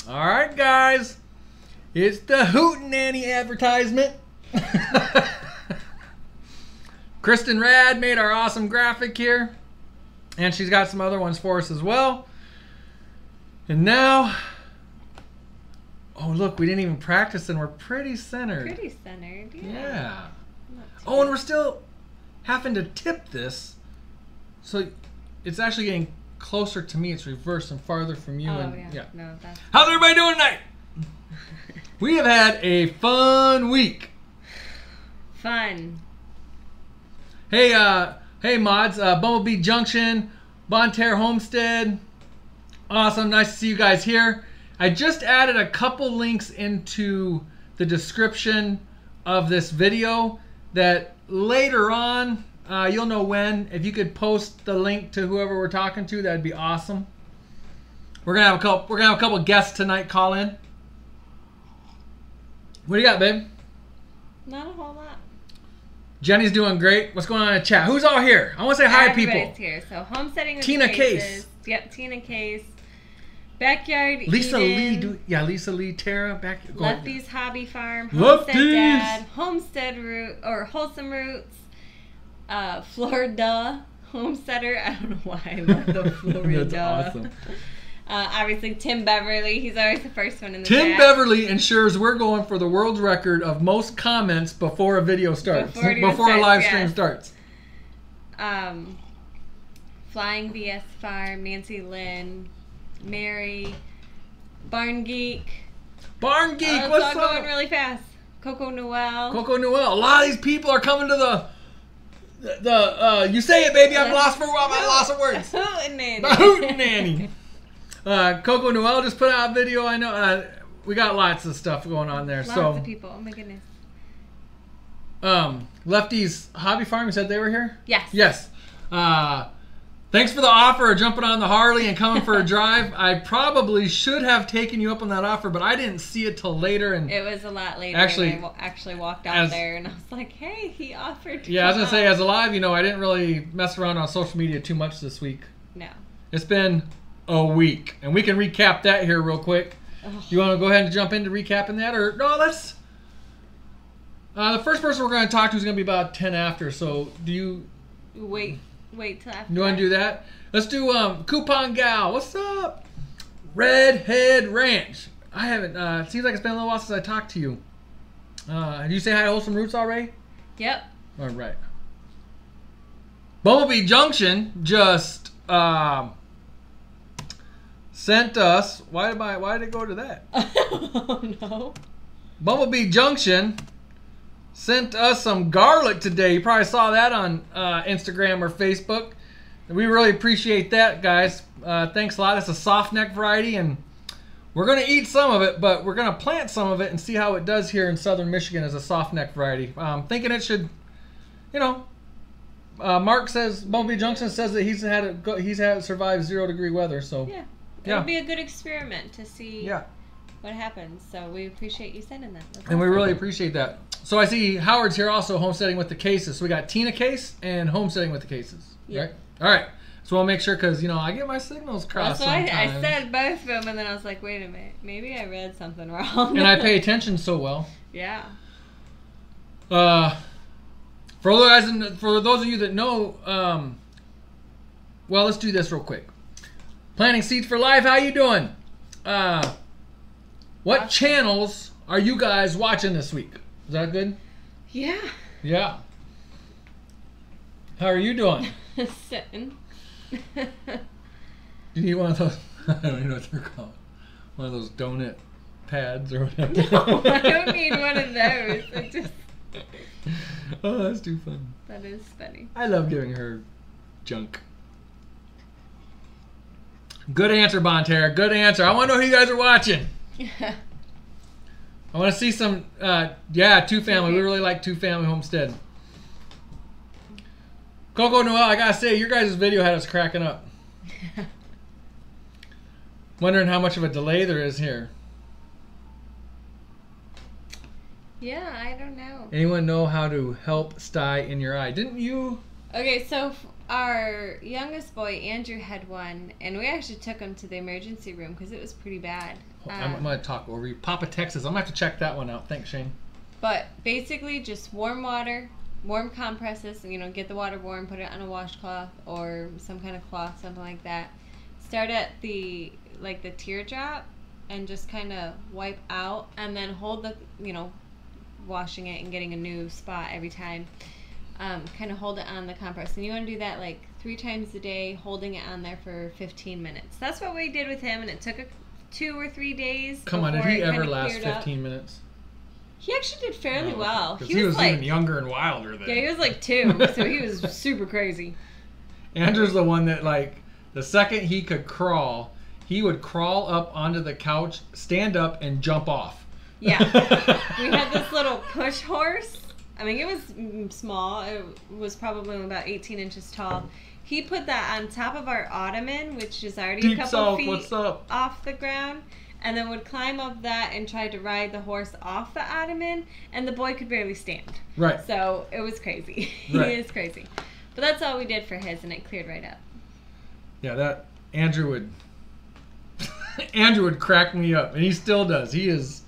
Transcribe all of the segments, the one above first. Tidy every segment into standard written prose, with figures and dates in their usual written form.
All right, guys. It's the Hootenanny advertisement. Kristen Rad made our awesome graphic here. And she's got some other ones for us as well. And now... Oh, look, we didn't even practice and we're pretty centered. Pretty centered, yeah. Yeah. Oh, and we're still having to tip this. So it's actually getting closer to me. It's reversed and farther from you. Oh, and, yeah. No, that's... How's everybody doing tonight? We have had a fun week. Fun. Hey, hey mods, Bumblebee Junction, Bonterre Homestead. Awesome, nice to see you guys here. I just added a couple links into the description of this video that later on, you'll know when. If you could post the link to whoever we're talking to, that'd be awesome. We're gonna have a couple guests tonight call in. What do you got, babe? Not a whole lot. Jenny's doing great. What's going on in the chat? Who's all here? I want to say hi, people. Everybody's here. So homesteading with Tina Cases. Case. Yep, Tina Case. Backyard Lisa Eden. Lee. Lisa Lee, Tara. Lefty's Hobby Farm. Homestead Dad. Homestead Root or Wholesome Roots. Florida Homesteader. I don't know why I love the Florida. That's awesome. Obviously Tim Beverly. He's always the first one in the Tim chat. Beverly ensures we're going for the world's record of most comments before a video starts. Before a live stream starts. Flying BS Farm. Nancy Lynn. Mary. Barn Geek. Barn Geek, It's what's all up? going really fast. Coco Noel. Coco Noel. A lot of these people are coming to the you say it, baby. I'm lost for words. Hootenanny. The Hootenanny. Coco Noel just put out a video. I know we got lots of stuff going on there. Lots of people. Oh my goodness. Lefty's Hobby Farm. You said they were here. Yes. Yes. Thanks for the offer of jumping on the Harley and coming for a drive. I probably should have taken you up on that offer, but I didn't see it till later. And it was a lot later. Actually, and I actually walked out there, and I was like, "Hey, he offered." To I was gonna say, as a live, I didn't really mess around on social media too much this week. No. It's been a week, and we can recap that here real quick. Oh. You want to go ahead and jump into recapping that, or no? Let's. The first person we're going to talk to is going to be about 10 after. So, do you wait till after? You want to do that? Let's do Coupon Gal. What's up? Redhead Ranch. I haven't. It seems like it's been a little while since I talked to you. Did you say hi to Wholesome Roots already? Yep. All right. Bumblebee Junction just sent us. Why did it go to that? Oh no. Bumblebee Junction sent us some garlic today. You probably saw that on Instagram or Facebook. We really appreciate that, guys. Thanks a lot. It's a soft neck variety, and we're going to eat some of it, but we're going to plant some of it and see how it does here in southern Michigan as a soft neck variety. Thinking it should, Mark says, Bumblebee Junction says that he's had it survive 0-degree weather. So yeah, it'll be a good experiment to see what happens. So we appreciate you sending that. That's awesome. We really appreciate that. So I see Howard's here also homesteading with the Cases. So we got Tina Case and homesteading with the Cases. Yeah. Right? All right. So we'll make sure because, I get my signals crossed sometimes. I said both of them, and then I was like, wait a minute. Maybe I read something wrong. And I pay attention so well. Yeah. For those of you that know, well, let's do this real quick. Planting Seeds for Life, how you doing? What channels are you guys watching this week? Is that good? Yeah. Yeah. How are you doing? Sitting. You need one of those, I don't even know what they're called. One of those donut pads or whatever. No, I don't need one of those. It just... Oh, that's too fun. That is funny. I love giving her junk. Good answer, Bonterre. Good answer. I want to know who you guys are watching. I want to see some, Two Family. We really like Two Family Homestead. Coco Noel, I gotta say, your guys' video had us cracking up. Wondering how much of a delay there is here. Yeah, I don't know. Anyone know how to help sty in your eye? Didn't you? Okay, so our youngest boy, Andrew, had one, and we actually took him to the emergency room because it was pretty bad. I'm going to talk over you. Papa Texas. I'm going to have to check that one out. Thanks, Shane. But basically just warm water, warm compresses, get the water warm, put it on a washcloth or some kind of cloth, something like that. Start at the teardrop and just kind of wipe out, and then hold the, washing it and getting a new spot every time. Kind of hold it on the compress. And you want to do that like 3 times a day, holding it on there for 15 minutes. That's what we did with him, and it took 2 or 3 days. Come on, did he ever last 15 minutes? He actually did fairly well. He was like, even younger and wilder then. Yeah, he was like 2, so he was super crazy. Andrew's the one that, like, the second he could crawl, he would crawl up onto the couch, stand up, and jump off. Yeah. We had this little push horse. I mean, it was small. It was probably about 18 inches tall. He put that on top of our ottoman, which is already a couple feet off the ground, and then would climb up that and try to ride the horse off the ottoman, and the boy could barely stand. Right. So it was crazy. Right. He is crazy. But that's all we did for his, and it cleared right up. Yeah, that Andrew would Andrew would crack me up, and he still does. He's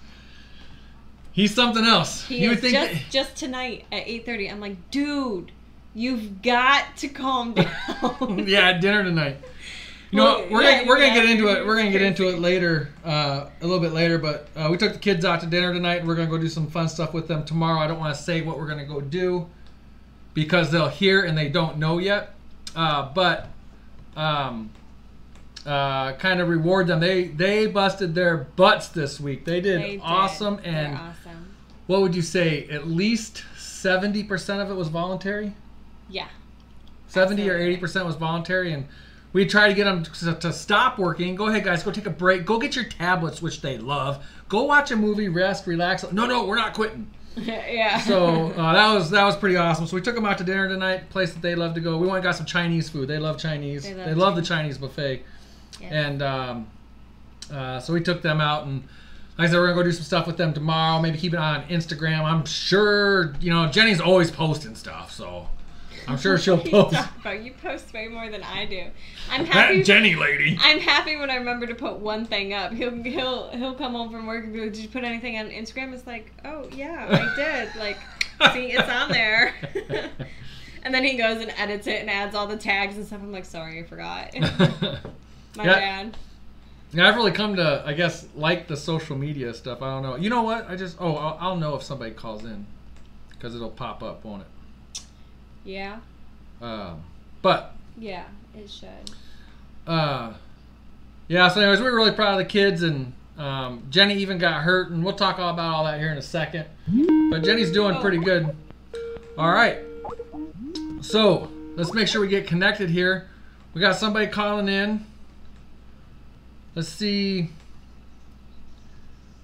something else. He would think just tonight at 8:30. I'm like, dude, you've got to calm down. Yeah, at dinner tonight. We're gonna get into it. We're gonna get into it later, a little bit later. But we took the kids out to dinner tonight. We're gonna go do some fun stuff with them tomorrow. I don't want to say what we're gonna go do because they'll hear and they don't know yet. But kind of reward them. They busted their butts this week. They did awesome. And they're awesome. What would you say? At least 70% of it was voluntary? Yeah. 70 or 80% was voluntary, and we try to get them to stop working. Go ahead, guys. Go take a break. Go get your tablets, which they love. Go watch a movie, rest, relax. No, we're not quitting. Yeah. So that was pretty awesome. So we took them out to dinner tonight, place that they love to go. We went and got some Chinese food. They love Chinese. They love the Chinese buffet. Yeah. And so we took them out, and like I said, we're going to go do some stuff with them tomorrow. Maybe keep an eye on Instagram. I'm sure, Jenny's always posting stuff, so I'm sure she'll post. You post way more than I do. I'm happy. That Jenny lady. I'm happy when I remember to put one thing up. He'll come home from work and be like, did you put anything on Instagram? It's like, oh yeah, I did. Like, see, it's on there. And then he goes and edits it and adds all the tags and stuff. I'm like, sorry, I forgot. My bad. Yeah, I've really come to, I guess, like the social media stuff. I don't know. You know what? I'll know if somebody calls in because it'll pop up, won't it? Yeah. But. Yeah, it should. Yeah, so anyways, we were really proud of the kids, and Jenny even got hurt, and we'll talk all about all that here in a second. But Jenny's doing pretty good. All right. So, let's make sure we get connected here. We got somebody calling in. Let's see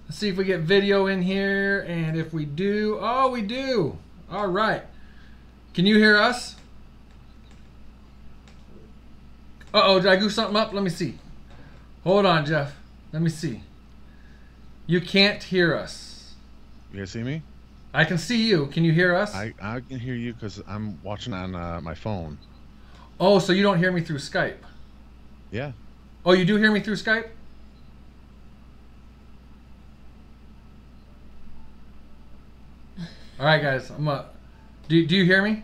if we get video in here, and if we do, we do. All right. Can you hear us? Uh-oh, did I goof something up? Let me see. Hold on, Jeff. Let me see. You can't hear us. You guys see me? I can see you. Can you hear us? I can hear you because I'm watching on my phone. Oh, so you don't hear me through Skype? Yeah. Oh, you do hear me through Skype? All right, guys. Do you hear me?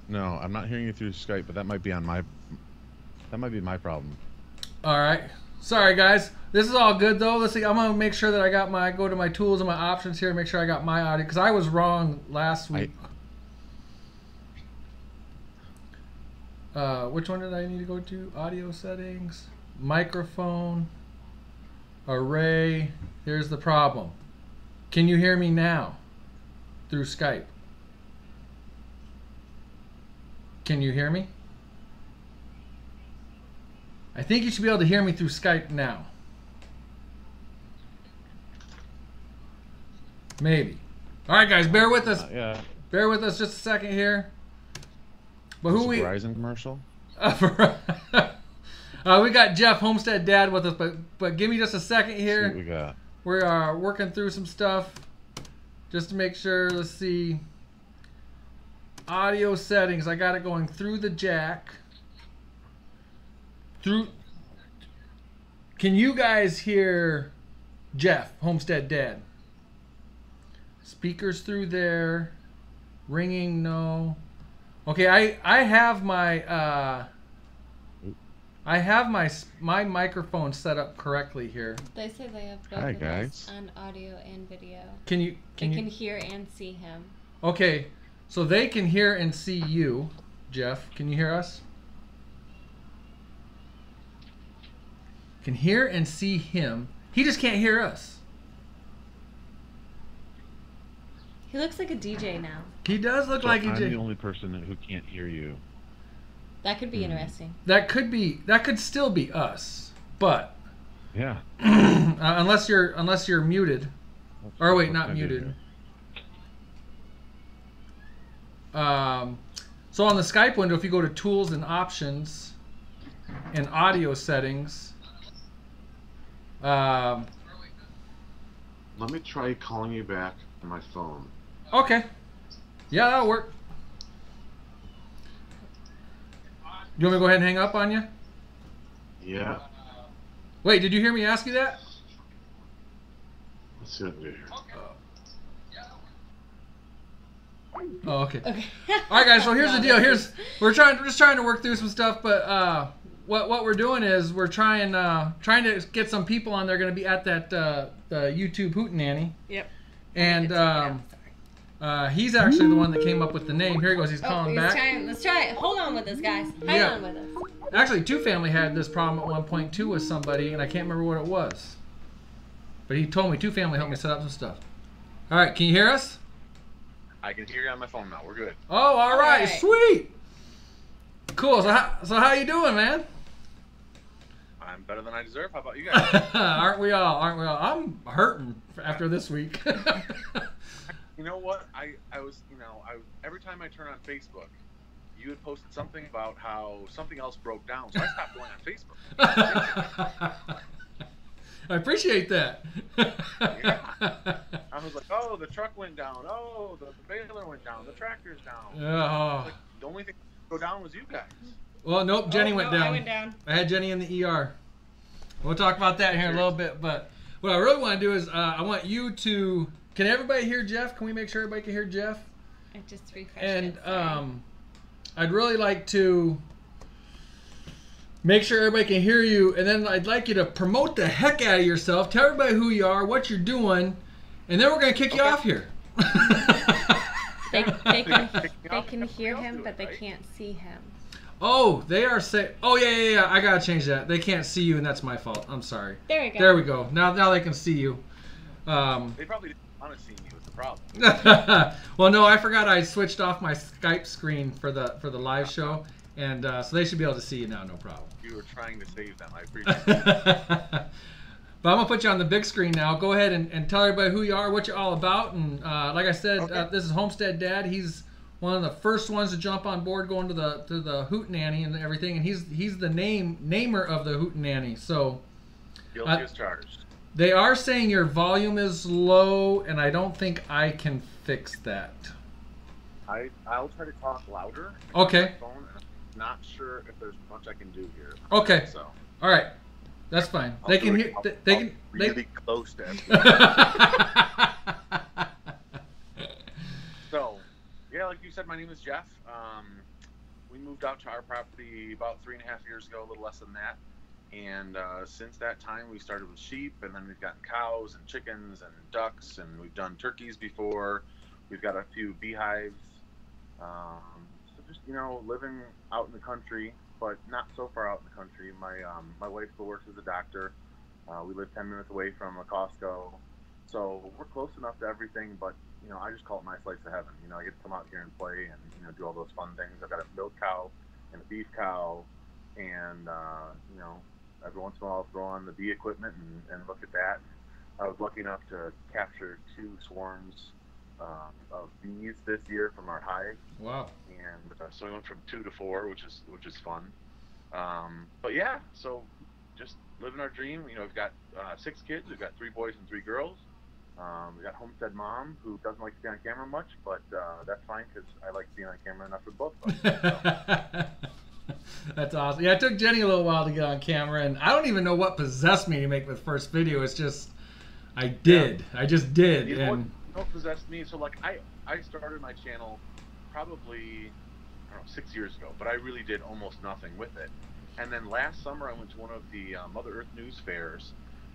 No, I'm not hearing you through Skype, but that might be my problem. All right. Sorry, guys. This is all good though. Let's see. I'm gonna make sure that I got go to my tools and my options here. Make sure I got my audio because I was wrong last week. Which one did I need to go to? Audio settings, microphone, array. Here's the problem. Can you hear me now through Skype? Can you hear me? I think you should be able to hear me through Skype now. Maybe. All right, guys, bear with us. Yeah. Bear with us just a second here. But who Verizon commercial? We got Jeff, Homestead Dad, with us, but give me just a second here. Let's see what we got. We're working through some stuff just to make sure. Let's see. Audio settings. I got it going through the jack. Can you guys hear Jeff, Homestead Dad? Speakers through there. Ringing, no. Okay, I have my my microphone set up correctly here. They say they have both Hi, of guys. us on audio and video. Can They can hear and see him. Okay, so they can hear and see you, Jeff. Can you hear us? Can hear and see him. He just can't hear us. He looks like a DJ now. He does look So like I'm a the only person who can't hear you. That could be interesting. That could still be us, but Yeah. unless you're muted, or wait, not muted. So on the Skype window, if you go to Tools and Options and Audio Settings, Let me try calling you back on my phone. okay, yeah, that'll work. You want me to go ahead and hang up on you? Yeah. Wait, did you hear me ask you that? Let's see what I can do here. Oh, okay. Okay. All right, guys. So here's No, the deal. that's We're just trying to work through some stuff, but what we're doing is we're trying to get some people on there going to be at that the YouTube Hootenanny. Yep. And he's actually the one that came up with the name. Here he goes. He's calling back. Let's try it. Hold on with us, guys. Hang on with us. Actually, Two Family had this problem at one point too with somebody, and I can't remember what it was. But he told me Two Family helped me set up some stuff. All right, can you hear us? I can hear you on my phone now. We're good. Oh, all right, right. sweet. Cool. So how you doing, man? I'm better than I deserve. How about you guys? Aren't we all? I'm hurting after this week. You know what? I was, every time I turn on Facebook, you had posted something about how something else broke down, so I stopped going on Facebook. I appreciate that. Yeah. I was like, oh, the truck went down. Oh, the baler went down. The tractor's down. Oh. Like, the only thing that go down was you guys. Well, nope. Jenny went down. I went down. I had Jenny in the ER. We'll talk about that here in a little bit. But what I really want to do is I want you to. Can everybody hear Jeff? Can we make sure everybody can hear Jeff? I just refreshed And it. Sorry. I'd really like to make sure everybody can hear you, and then I'd like you to promote the heck out of yourself. Tell everybody who you are, what you're doing, and then we're gonna kick you off here. They can hear him, but they can't see him. Oh, they are saying. Oh yeah. I gotta change that. They can't see you, and that's my fault. I'm sorry. There we go. There we go. Now they can see you. They probably didn't want to see me. Was the problem. Well, no, I forgot I switched off my Skype screen for the live show, and so they should be able to see you now, no problem. You were trying to save them. I appreciate it. But I'm gonna put you on the big screen now. Go ahead and tell everybody who you are, what you're all about, and like I said, this is Homestead Dad. He's one of the first ones to jump on board going to the Hootenanny and everything, and he's the namer of the Hootenanny. So Guilty as charged. they are saying your volume is low, and I don't think I can fix that. I'll try to talk louder. Okay. On my phone, and I'm not sure if there's much I can do here. Okay. So All right. That's fine. I'll They do can it- hear. I'll- They I'll can. really close to everyone. So, yeah, like you said, my name is Jeff. We moved out to our property about 3.5 years ago, a little less than that. And since that time, we started with sheep, and then we've gotten cows and chickens and ducks, and we've done turkeys before. We've got a few beehives. So just, living out in the country, but not so far out in the country. My wife still works as a doctor. We live 10 minutes away from a Costco. So we're close enough to everything, but I just call it my slice of heaven. I get to come out here and play and do all those fun things. I've got a milk cow and a beef cow, and every once in a while I'll throw on the bee equipment and look at that. I was lucky enough to capture 2 swarms of bees this year from our hive. Wow. And so we went from 2 to 4, which is fun. But yeah, so just living our dream. We've got 6 kids. We've got 3 boys and 3 girls. We got Homestead Mom, who doesn't like to be on camera much, but that's fine because I like being on camera enough with both of us. So. That's awesome. Yeah, it took Jenny a little while to get on camera, and I don't even know what possessed me to make the first video. It's just, I did. Yeah. I just did. You know and what possessed me? So like, I started my channel probably, I don't know, 6 years ago, but I really did almost nothing with it. And then last summer I went to one of the Mother Earth News fairs,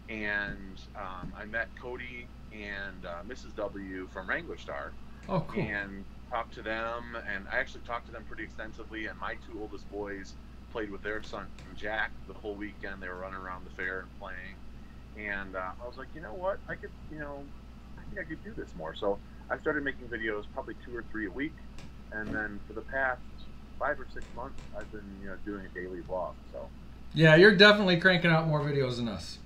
and I met Cody and Mrs. W from Wrangler Star. Oh, cool. And talked to them, and I actually talked to them pretty extensively, and my 2 oldest boys played with their son Jack the whole weekend. They were running around the fair and playing, and I was like, you know what, I could, I think I could do this more. So I started making videos probably 2 or 3 a week, and then for the past 5 or 6 months I've been doing a daily vlog. So yeah, you're definitely cranking out more videos than us.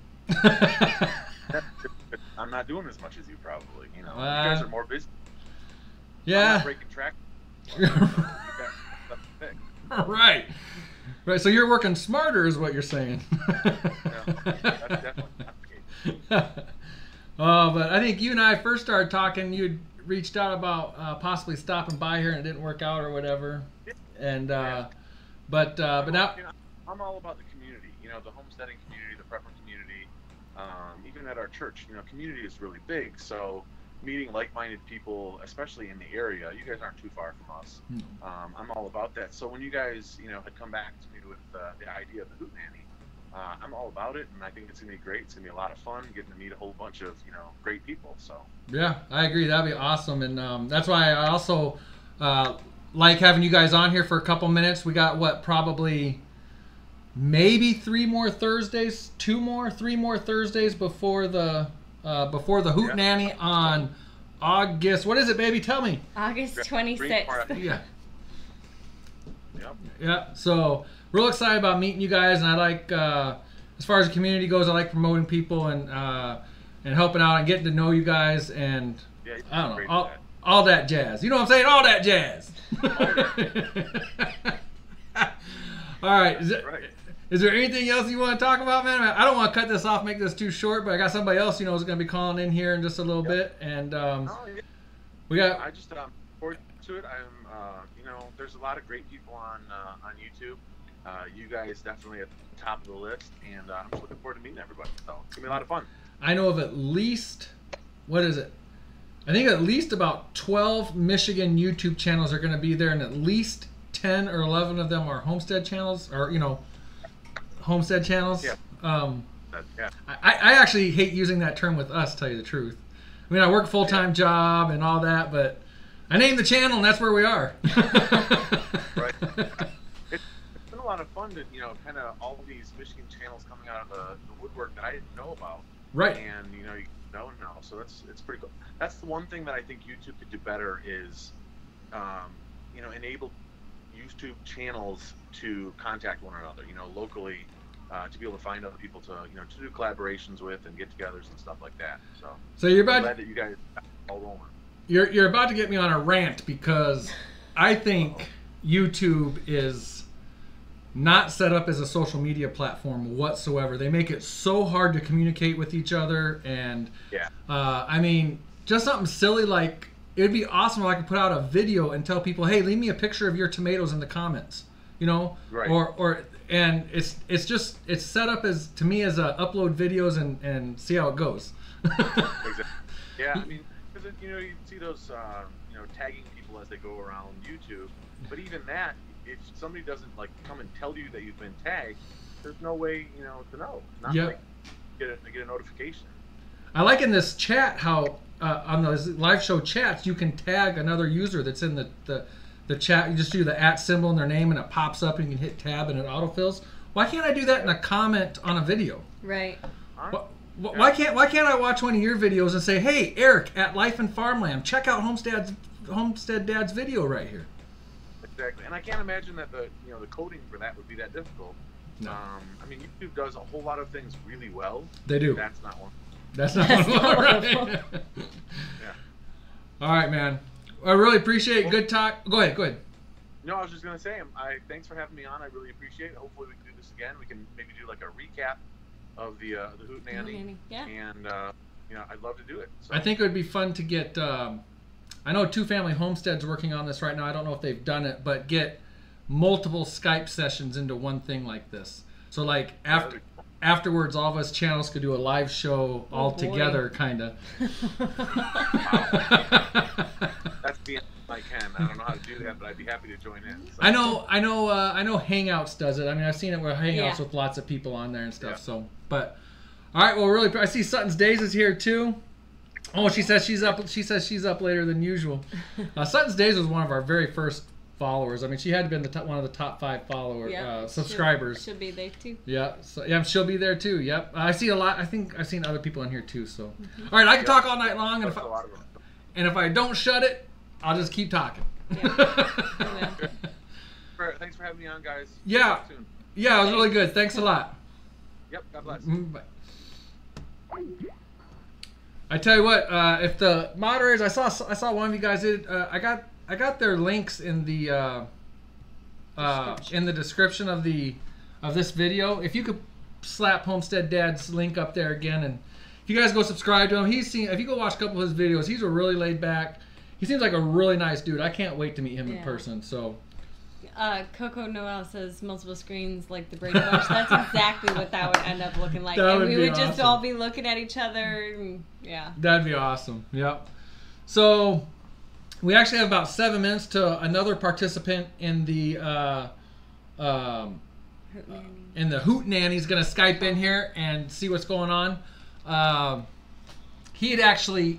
I'm not doing as much as you probably. You guys are more busy. Yeah. I'm not breaking track. Right. Right. So you're working smarter, is what you're saying. Yeah, that's definitely not the case. Oh, but I think you and I first started talking. You'd reached out about possibly stopping by here, and it didn't work out or whatever. And but now I'm all about the community. The homesteading community, the prepper community. Even at our church, community is really big. So meeting like-minded people, especially in the area. You guys aren't too far from us. I'm all about that. So when you guys, had come back to me with the idea of the Hootenanny, I'm all about it, and I think it's gonna be great. It's gonna be a lot of fun getting to meet a whole bunch of great people. So yeah, I agree. That'd be awesome, and that's why I also like having you guys on here for a couple minutes. We got probably maybe 3 more Thursdays, 3 more Thursdays before the Hootenanny on August. What is it, baby? Tell me. August 26th. Yeah. Yep. Yeah. So real excited about meeting you guys, and I like as far as the community goes, I like promoting people and helping out and getting to know you guys, and I don't know, all that jazz. You know what I'm saying? All that jazz. All right. Is there anything else you want to talk about, man? I don't want to cut this off, make this too short, but I got somebody else, who's going to be calling in here in just a little bit, and we got. I just forward to it. I'm, there's a lot of great people on YouTube. You guys definitely at the top of the list, and I'm just looking forward to meeting everybody. So it's gonna be a lot of fun. I know of at least, what is it? I think at least about 12 Michigan YouTube channels are going to be there, and at least 10 or 11 of them are Homestead channels, or Homestead channels. Yeah. Yeah. I actually hate using that term with us, to tell you the truth. I mean, I work a full-time job and all that, but I named the channel, and that's where we are. Right. It's been a lot of fun to, kind of all these Michigan channels coming out of the woodwork that I didn't know about. Right. And, you know now. So it's pretty cool. That's the one thing that I think YouTube could do better is, enable YouTube channels to contact one another, locally, to be able to find other people to do collaborations with and get-togethers and stuff like that. So you're about I'm glad that you guys are all rolling. You're about to get me on a rant, because I think YouTube is not set up as a social media platform whatsoever. They make it so hard to communicate with each other, and I mean, just something silly like, it would be awesome if I could put out a video and tell people, hey, leave me a picture of your tomatoes in the comments, right. And it's set up as, to me, as a upload videos and see how it goes. Exactly. Yeah, I mean, because you see those tagging people as they go around YouTube, but even that, if somebody doesn't come and tell you that you've been tagged, there's no way to know. Not get a notification. I like in this chat how on those live show chats you can tag another user that's in the chat. You just do the @ symbol and their name, and it pops up, and you can hit tab and it autofills. Why can't I do that in a comment on a video? Right. Why can't I watch one of your videos and say, hey, Eric at Life and Farmland, check out Homestead Dad's video right here? Exactly, and I can't imagine that the coding for that would be that difficult. No. I mean, YouTube does a whole lot of things really well. They do. That's not one. That's not one. Right? Yeah. All right, man. I really appreciate good talk. Go ahead. No, I was just gonna say, thanks for having me on. I really appreciate it. Hopefully, we can do this again. We can maybe do like a recap of the Hootenanny. Yeah. And I'd love to do it. So. I think it would be fun to get. I know Two Family Homestead's working on this right now. I don't know if they've done it, but get multiple Skype sessions into one thing like this. So like afterwards, all of us channels could do a live show all together, kind of. That's the I can. I don't know how to do that, but I'd be happy to join in. So. I know Hangouts does it. I mean, I've seen it with Hangouts with lots of people on there and stuff. Yeah. So, but all right. Well, really, I see Sutton's Days is here too. Oh, she says she's up. She says she's up later than usual. Sutton's Days was one of our very first followers. I mean, she had been one of the top 5 subscribers. She'll be there too. Yeah. So yeah, she'll be there too. Yep. I see a lot. I think I've seen other people in here too. So, all right, I can talk all night long, and if I don't shut it, I'll just keep talking. Yeah. Thanks for having me on, guys. Yeah. Yeah, it was really good. Thanks a lot. Yep. God bless. Bye. I tell you what, if the moderators, I saw one of you guys did. I got their links in the description of this video. If you could slap Homestead Dad's link up there again, and if you guys go subscribe to him, if you go watch a couple of his videos, he's a really laid back. He seems like a really nice dude. I can't wait to meet him in person. So. Coco Noel says multiple screens like the Brady Bunch. That's exactly what that would end up looking like. And we would just all be looking at each other. And, yeah. That'd be awesome. Yep. So we actually have about 7 minutes to another participant in the Hootenanny. He's going to Skype in here and see what's going on. He'd actually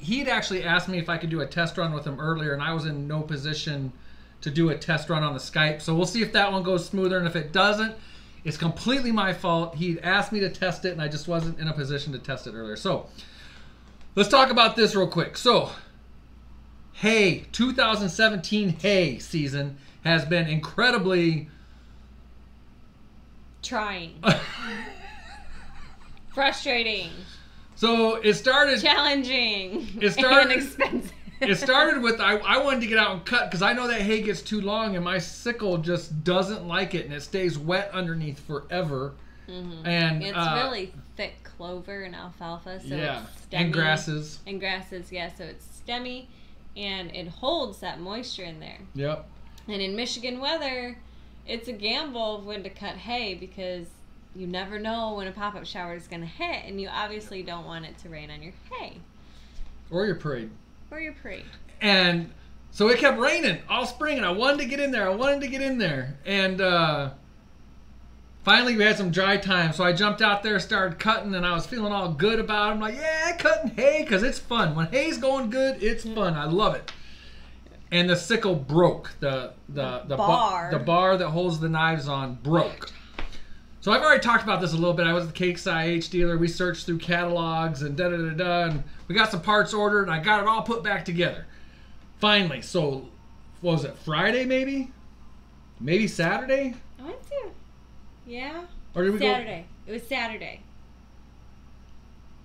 asked me if I could do a test run with him earlier, and I was in no position to do a test run on the Skype. So we'll see if that one goes smoother, and if it doesn't, it's completely my fault. He'd asked me to test it, and I just wasn't in a position to test it earlier. So let's talk about this real quick. So hay, 2017 hay season has been incredibly trying. Frustrating. So it started challenging. It started and expensive. It started with I wanted to get out and cut because I know that hay gets too long and my sickle just doesn't like it and it stays wet underneath forever. Mm-hmm. And it's really thick clover and alfalfa, so yeah, it's stemmy. And grasses. And grasses, yeah. So it's stemmy, and it holds that moisture in there. Yep. And in Michigan weather, it's a gamble of when to cut hay because you never know when a pop-up shower is going to hit, and you obviously don't want it to rain on your hay. Or your parade. Or your parade. And so it kept raining all spring, and I wanted to get in there. And finally we had some dry time, so I jumped out there, started cutting, and I was feeling all good about it. I'm like, yeah, cutting hay, because it's fun. When hay's going good, it's fun. I love it. And the sickle broke. The bar that holds the knives on broke. So I've already talked about this a little bit. I was at the Cakes IH dealer. We searched through catalogs and and we got some parts ordered, and I got it all put back together. Finally, so what was it, Friday maybe? Maybe Saturday? I went to. Yeah. Or did we Saturday. It was Saturday.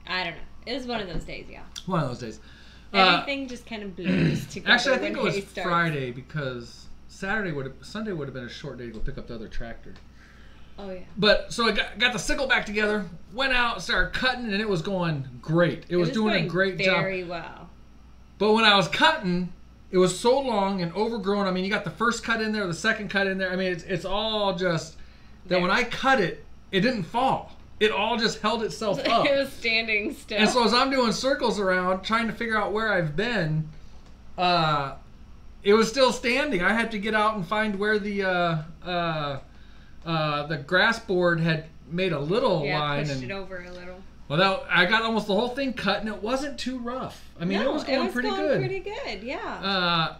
I don't know. It was one of those days, yeah. One of those days. Everything just kind of blurs together. Actually, I think it was Friday because Sunday would have been a short day to go pick up the other tractor. Oh, yeah. But so I got the sickle back together, went out, started cutting, and it was going great. It was doing a great job. Very well. But when I was cutting, it was so long and overgrown. I mean, you got the first cut in there, the second cut in there. I mean, it's all just that when I cut it, it didn't fall. It all just held itself up. It was standing still. And so as I'm doing circles around, trying to figure out where I've been, it was still standing. I had to get out and find where the grass board had made a little line. Pushed it over a little. Well, I got almost the whole thing cut, and it wasn't too rough. I mean, it was going pretty good. Pretty good, yeah.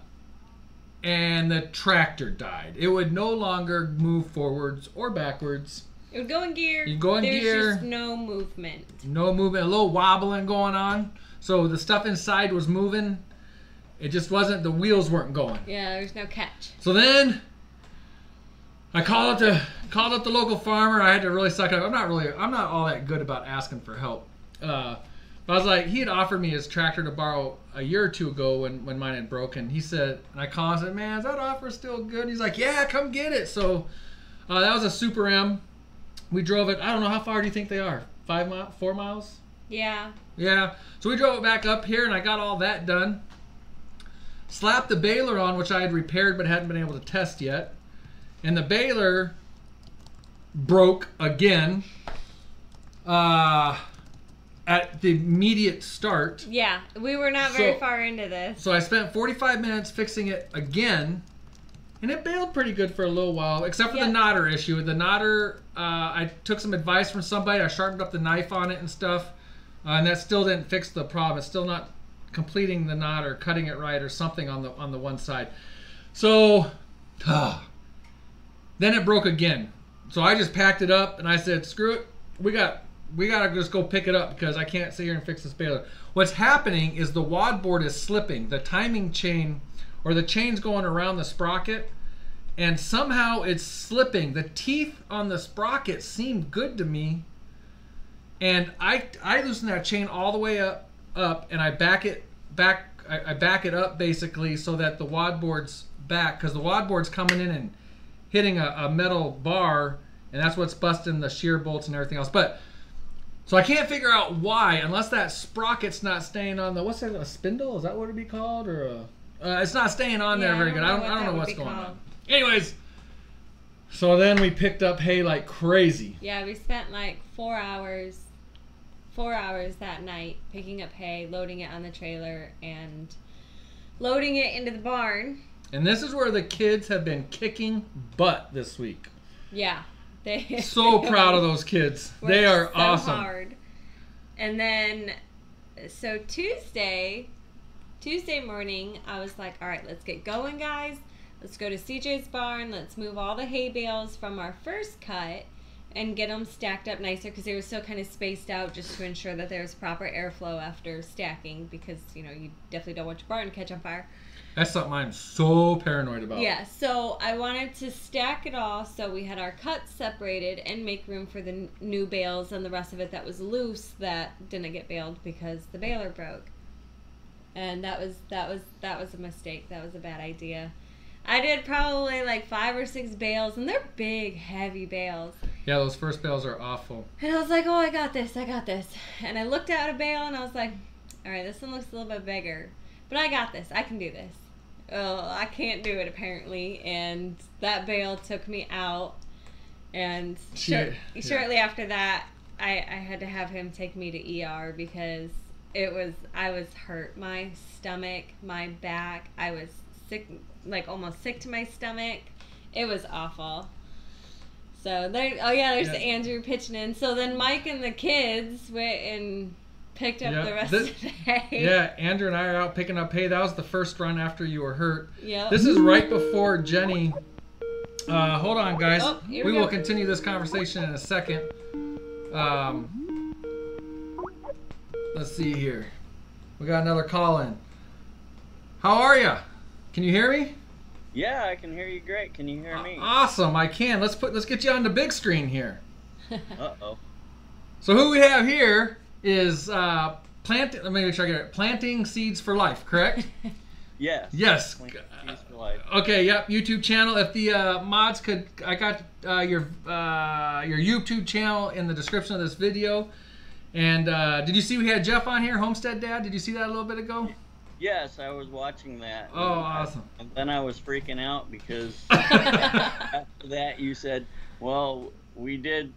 And the tractor died. It would no longer move forwards or backwards. It would go in gear. You go in gear. There's just no movement. No movement. A little wobbling going on. So the stuff inside was moving. It just wasn't. The wheels weren't going. Yeah, there's no catch. So then I called up the local farmer. I had to really suck it up. I'm not all that good about asking for help. But I was like, he had offered me his tractor to borrow a year or two ago when mine had broken. He said, and I called and said, man, is that offer still good? And he's like, yeah, come get it. So that was a Super M. We drove it. I don't know, how far do you think they are? 4 miles? Yeah. Yeah. So we drove it back up here, and I got all that done. Slapped the baler on, which I had repaired but hadn't been able to test yet. and the baler broke again at the immediate start. Yeah, we were not very far into this. So I spent 45 minutes fixing it again, and it bailed pretty good for a little while, except for the knotter issue. The knotter, I took some advice from somebody. I sharpened up the knife on it and stuff, and that still didn't fix the problem. It's still not completing the knot or cutting it right or something on the one side. So then it broke again. So I just packed it up and I said, screw it. We gotta just go pick it up because I can't sit here and fix this baler. What's happening is the wad board is slipping. The timing chain, or the chain's going around the sprocket, and somehow it's slipping. The teeth on the sprocket seemed good to me, and I loosen that chain all the way up, and I back it up basically so that the wad board's back, because the wad board's coming in and hitting a metal bar, and that's what's busting the shear bolts and everything else. But so I can't figure out why, unless that sprocket's not staying on the, what's that, a spindle? Is that what it'd be called? Or it's not staying on there very good. I don't know what's going on. Anyways, so then we picked up hay like crazy. Yeah, we spent like 4 hours that night picking up hay, loading it on the trailer, and loading it into the barn. And this is where the kids have been kicking butt this week. Yeah. So proud of those kids. They are so awesome. Hard. And then, so Tuesday morning, I was like, all right, let's get going, guys. Let's go to CJ's barn. Let's move all the hay bales from our first cut and get them stacked up nicer, because they were still kind of spaced out, just to ensure that there's proper airflow after stacking, because, you know, you definitely don't want your barn to catch on fire. That's something I'm so paranoid about. Yeah, so I wanted to stack it all so we had our cuts separated and make room for the new bales and the rest of it that was loose that didn't get baled because the baler broke. And that was a mistake. That was a bad idea. I did probably like 5 or 6 bales, and they're big, heavy bales. Yeah, those first bales are awful. And I was like, oh, I got this. And I looked at a bale and I was like, all right, this one looks a little bit bigger. But I got this. I can do this. Oh, I can't do it apparently, and that bale took me out, and shortly after that I had to have him take me to ER because I was hurt. My stomach, my back, I was sick, like almost sick to my stomach. It was awful. So there's Andrew pitching in. So then Mike and the kids went and picked up the rest of the hay. Yeah, Andrew and I are out picking up hay. That was the first run after you were hurt. Yep. This is right before Jenny. Hold on, guys. Oh, we will continue this conversation in a second. Let's see here. We got another call in. How are you? Can you hear me? Yeah, I can hear you great. Can you hear me? Awesome, I can. Let's get you on the big screen here. Uh-oh. So who we have here is planting. Let me make sure I get it. Planting Seeds for Life, correct? Yes. Yes. Planting Seeds for Life. Okay. Yep. YouTube channel. If the mods could, I got your YouTube channel in the description of this video. And did you see we had Jeff on here, Homestead Dad? Did you see that a little bit ago? Yes, I was watching that. Oh, awesome. And then I was freaking out because after that you said, well, we did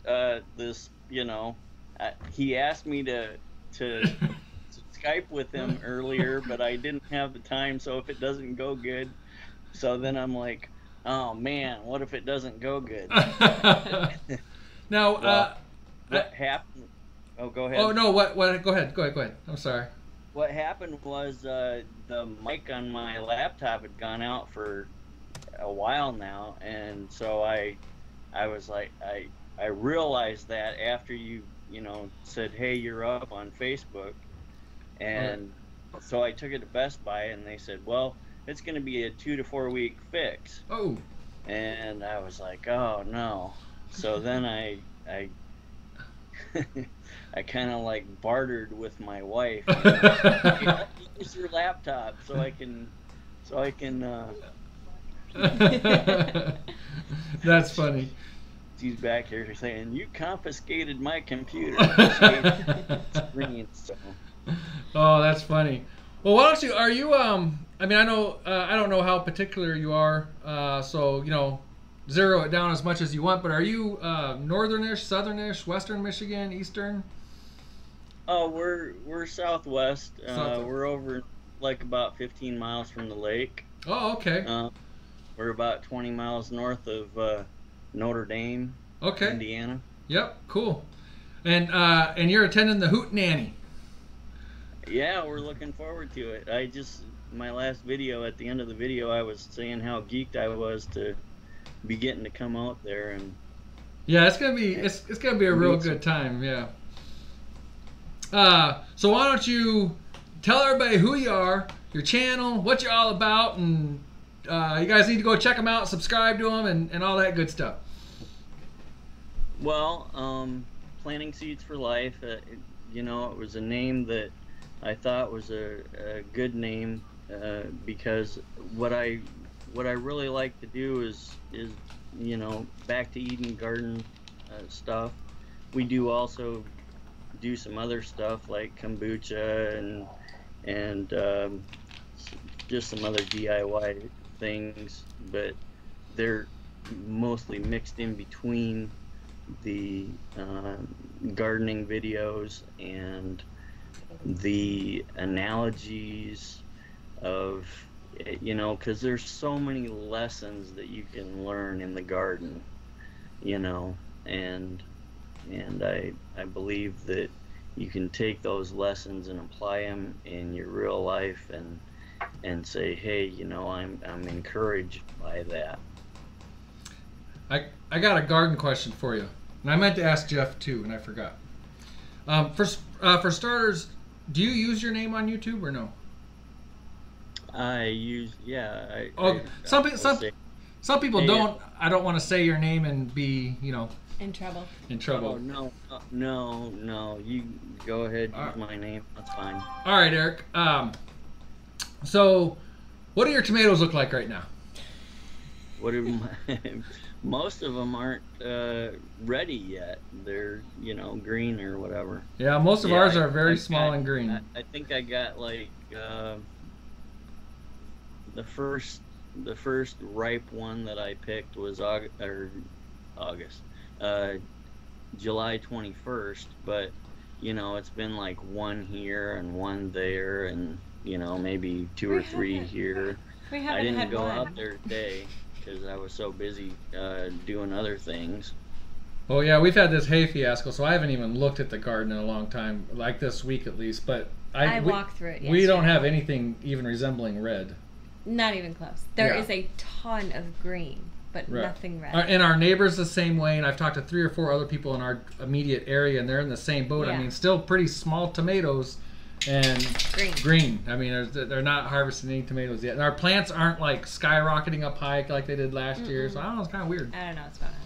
this, you know, he asked me to Skype with him earlier, but I didn't have the time, so if it doesn't go good. So then I'm like, oh, man, what if it doesn't go good? Now, what happened? Oh, go ahead. Oh, no, what? Go ahead. I'm sorry. What happened was the mic on my laptop had gone out for a while now, and so I was like, I realized that after you said, hey, you're up on Facebook, and so I took it to Best Buy, and they said, well, it's going to be a 2 to 4 week fix. Oh. And I was like, oh no. So then I kind of like bartered with my wife. Hey, use your laptop so I can. That's funny. She's back here saying, "You confiscated my computer." Oh, that's funny. Well, why don't you? I mean, I know I don't know how particular you are. So zero it down as much as you want, but are you northernish, southernish, western Michigan, eastern? Oh, we're southwest. Southwest. We're over like about 15 miles from the lake. Oh, okay. We're about 20 miles north of Notre Dame, Okay. Indiana. Yep, cool. And you're attending the Hootenanny. Yeah, we're looking forward to it. My last video, at the end of the video, I was saying how geeked I was to be getting to come out there, and yeah, it's gonna be a real good time. Yeah. So why don't you tell everybody who you are, your channel, what you're all about, and you guys need to go check them out, subscribe to them, and all that good stuff. Well, Planting Seeds for Life, it was a name that I thought was a good name because what I really like to do is back to Eden garden stuff. We do also do some other stuff like kombucha and just some other DIY things, but they're mostly mixed in between the gardening videos and the analogies of, because there's so many lessons that you can learn in the garden, and I believe that you can take those lessons and apply them in your real life and say, hey, I'm encouraged by that. I got a garden question for you, and I meant to ask Jeff too, and I forgot. For starters, do you use your name on YouTube or no? Some people don't. I don't want to say your name and be, in trouble. In trouble. Oh, no. You go ahead, use my name. That's fine. All right, Eric. So, what do your tomatoes look like right now? Most of them aren't ready yet. They're, green or whatever. Yeah, most of ours are very small and green. I think I got like the first ripe one that I picked was July 21st, but it's been like one here and one there, and maybe two or three here. I didn't go out there today because I was so busy doing other things. Oh yeah, we've had this hay fiasco, so I haven't even looked at the garden in a long time, like this week at least. But I walked through it yesterday. We don't have anything even resembling red. Not even close. There is a ton of green, but nothing red. And our neighbor's the same way, and I've talked to 3 or 4 other people in our immediate area, and they're in the same boat. Yeah. I mean, still pretty small tomatoes and green. I mean, they're not harvesting any tomatoes yet. And our plants aren't like skyrocketing up high like they did last year, so I don't know, it's kind of weird. I don't know what's going on.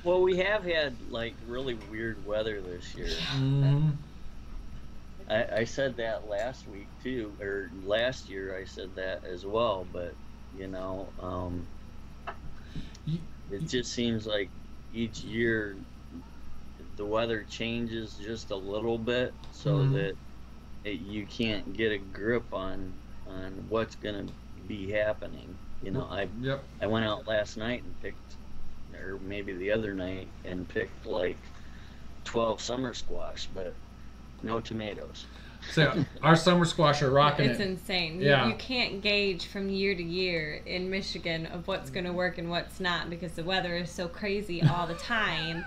Well, we have had like really weird weather this year. Mm-hmm. I said that last week too, or last year I said that as well, but it just seems like each year the weather changes just a little bit, so that you can't get a grip on what's gonna be happening. I went out last night and picked, or maybe the other night, and picked like 12 summer squash, but no tomatoes. So our summer squash are rocking It's insane. Yeah. You can't gauge from year to year in Michigan of what's going to work and what's not, because the weather is so crazy all the time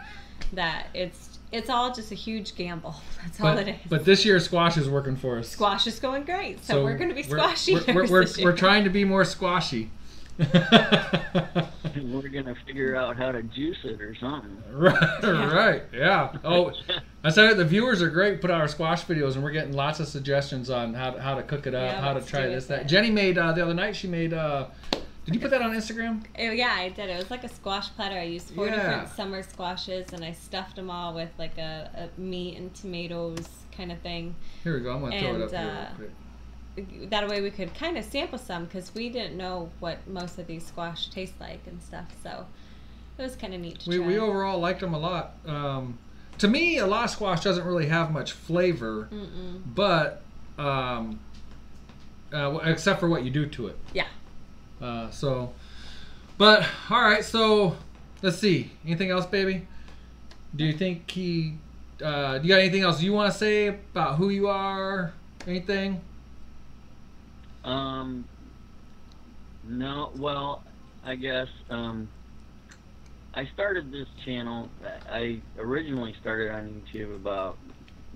that it's all just a huge gamble. That's all it is. But this year squash is working for us. Squash is going great, so we're going to be squashy. We're trying to be more squashy. We're gonna figure out how to juice it or something. Right. Yeah. Oh, I said the viewers are great. Put out our squash videos, and we're getting lots of suggestions on how to cook it up, how to try this, that. Jenny made the other night. She made. Did you put that on Instagram? Yeah, I did. It was like a squash platter. I used 4 different summer squashes, and I stuffed them all with like a meat and tomatoes kind of thing. Here we go. I'm gonna throw it up here real quick. That way we could kind of sample some, because we didn't know what most of these squash taste like and stuff, so it was kind of neat to try. We overall liked them a lot. To me, a lot of squash doesn't really have much flavor, but except for what you do to it. Yeah. So But all right, so let's see. Anything else, baby? Do you think he? Do you got anything else you want to say about who you are? Anything? No. Well, I guess I started this channel. I originally started on YouTube about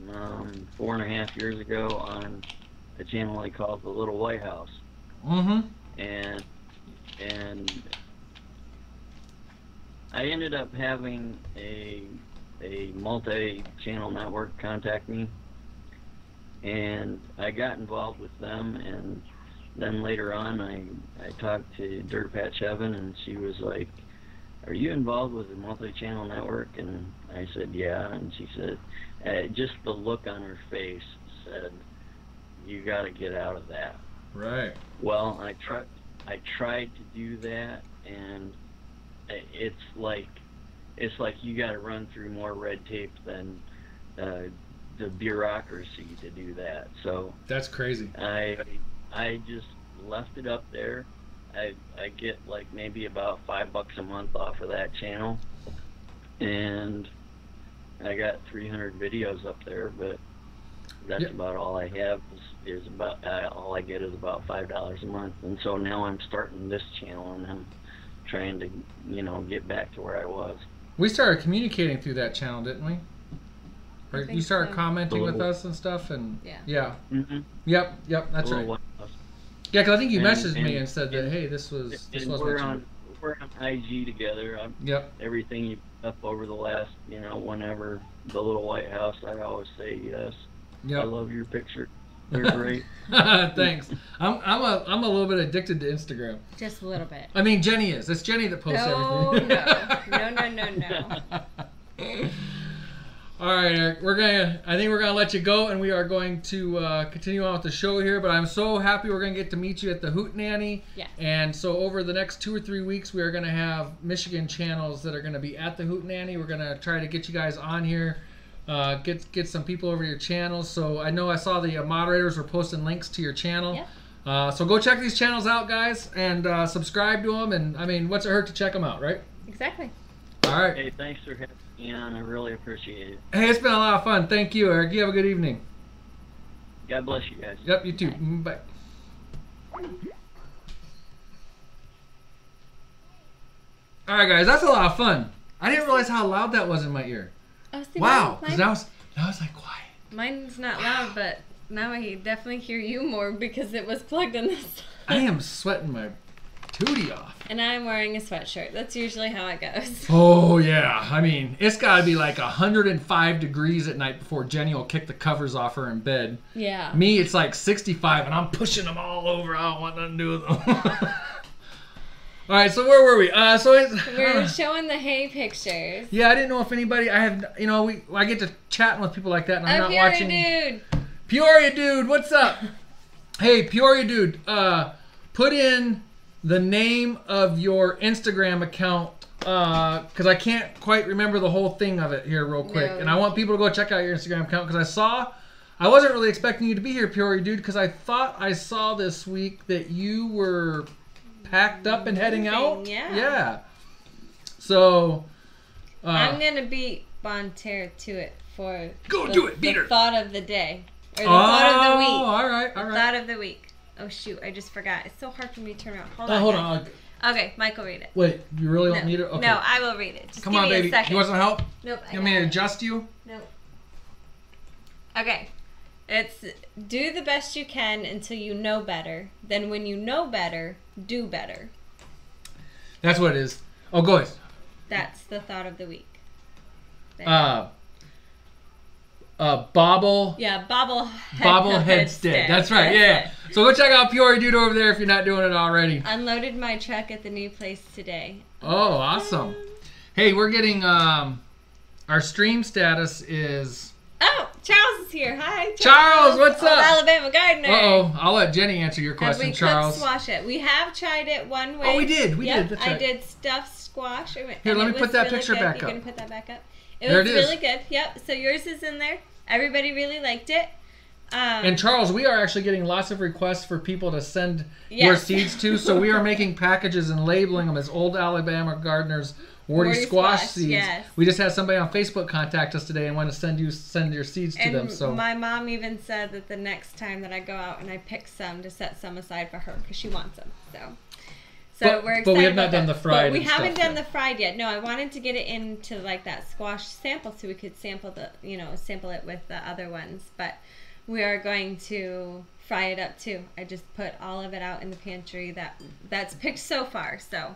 4.5 years ago on a channel they called The Little White House. Mm-hmm. And I ended up having a multi-channel network contact me, and I got involved with them, and then later on I talked to Dirt Patch Heaven, and she was like, "Are you involved with a multi-channel network?" And I said, "Yeah." And she said, just the look on her face said, "You got to get out of that." Right. Well, I tried to do that, and it's like you got to run through more red tape than the bureaucracy to do that. So that's crazy. I just left it up there. I get like maybe about $5 a month off of that channel, and I got 300 videos up there, but that's about all I have. Is about all I get is about $5 a month, and so now I'm starting this channel, and I'm trying to get back to where I was. We started communicating through that channel, didn't we? Or you started so. commenting with us and stuff, and yeah. Mm-hmm. Yep, that's right. Yeah, because I think you messaged me and said that, hey, this was we're on IG together. Yep. Everything you put up over the last, whenever The Little White House, I always say yes. Yep. I love your picture. They're great. Thanks. I'm a little bit addicted to Instagram. Just a little bit. I mean, Jenny is. It's Jenny that posts everything. No. All right, Eric. I think we're gonna let you go, and we are going to continue on with the show here. But I'm so happy we're gonna get to meet you at the Hootenanny. Yes. And so over the next 2 or 3 weeks, we are gonna have Michigan channels that are gonna be at the Hootenanny. We're gonna try to get you guys on here, get some people over to your channels. So I know I saw the moderators were posting links to your channel. Yeah. So go check these channels out, guys, and subscribe to them. And I mean, what's it hurt to check them out, right? Exactly. All right. Hey, thanks for having me on. I really appreciate it. Hey, it's been a lot of fun. Thank you, Eric. You have a good evening. God bless you guys. Yep, you too. Bye. All right, guys, that's a lot of fun. I didn't realize how loud that was in my ear. Oh, see, Wow, because now it's like quiet. Mine's not loud, but now I definitely hear you more because it was plugged in this side. I am sweating my tootie off. And I'm wearing a sweatshirt. That's usually how it goes. Oh, yeah. I mean, it's got to be like 105 degrees at night before Jenny will kick the covers off her in bed. Yeah. Me, it's like 65, and I'm pushing them all over. I don't want nothing to do with them. All right, so where were we? We're showing the hay pictures. Yeah, I didn't know if anybody. I get to chatting with people like that, and I'm not Peoria watching. Dude. Peoria Dude, what's up? Hey, Peoria Dude, put in the name of your Instagram account, because I can't quite remember the whole thing of it here real quick. No. And I want people to go check out your Instagram account, because I wasn't really expecting you to be here, Peoria Dude, because I thought I saw this week that you were packed up and heading out. Yeah. So I'm going to beat Bonterre to it for the thought of the day. Or the thought of the week. All right. Thought of the week. Oh, shoot. I just forgot. It's so hard for me to turn around. Hold on. Okay, Michael, read it. Wait, you really want me to? Okay. No, I will read it. Just Come give on, me baby. a second. You want some help? Nope. You want me to adjust you? Nope. Okay. It's do the best you can until you know better. Then when you know better, do better. That's what it is. Oh, go ahead. That's the thought of the week. Bobbleheadstead. That's right. Yeah. So go check out Peoria Dude over there if you're not doing it already. Unloaded my truck at the new place today. Oh, awesome. Hey, we're getting our stream status is. Oh, Charles is here. Hi, Charles. What's up? Alabama Gardener. I'll let Jenny answer your question, Charles. Squash it. We have tried it one way. Oh, we did. We did. That's right. I did stuffed squash. Here, let me put that picture back up. You're gonna put that back up. It was really good. Yep. So yours is in there. Everybody really liked it. And Charles, we are actually getting lots of requests for people to send your seeds to. So we are making packages and labeling them as Old Alabama Gardeners Warty Squash seeds. Yes. We just had somebody on Facebook contact us today and want to send your seeds to them. So my mom even said that the next time that I go out and I pick some to set some aside for her because she wants them. So we're excited. But we have not done the fried. But we haven't done the fried yet. No, I wanted to get it into like that squash sample so we could sample it with the other ones. But we are going to fry it up too. I just put all of it out in the pantry that's picked so far. So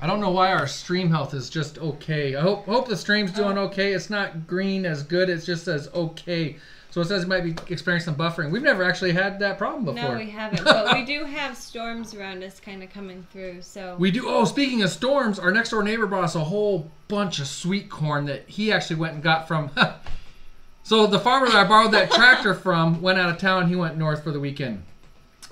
I don't know why our stream health is just okay. I hope the stream's doing okay. It's not green as good. It just says okay. So it says it might be experiencing some buffering. We've never actually had that problem before. No, we haven't. But we do have storms around us kind of coming through. So we do. Oh, speaking of storms, our next door neighbor brought us a whole bunch of sweet corn that he actually went and got from. So the farmer that I borrowed that tractor from went out of town. He went north for the weekend.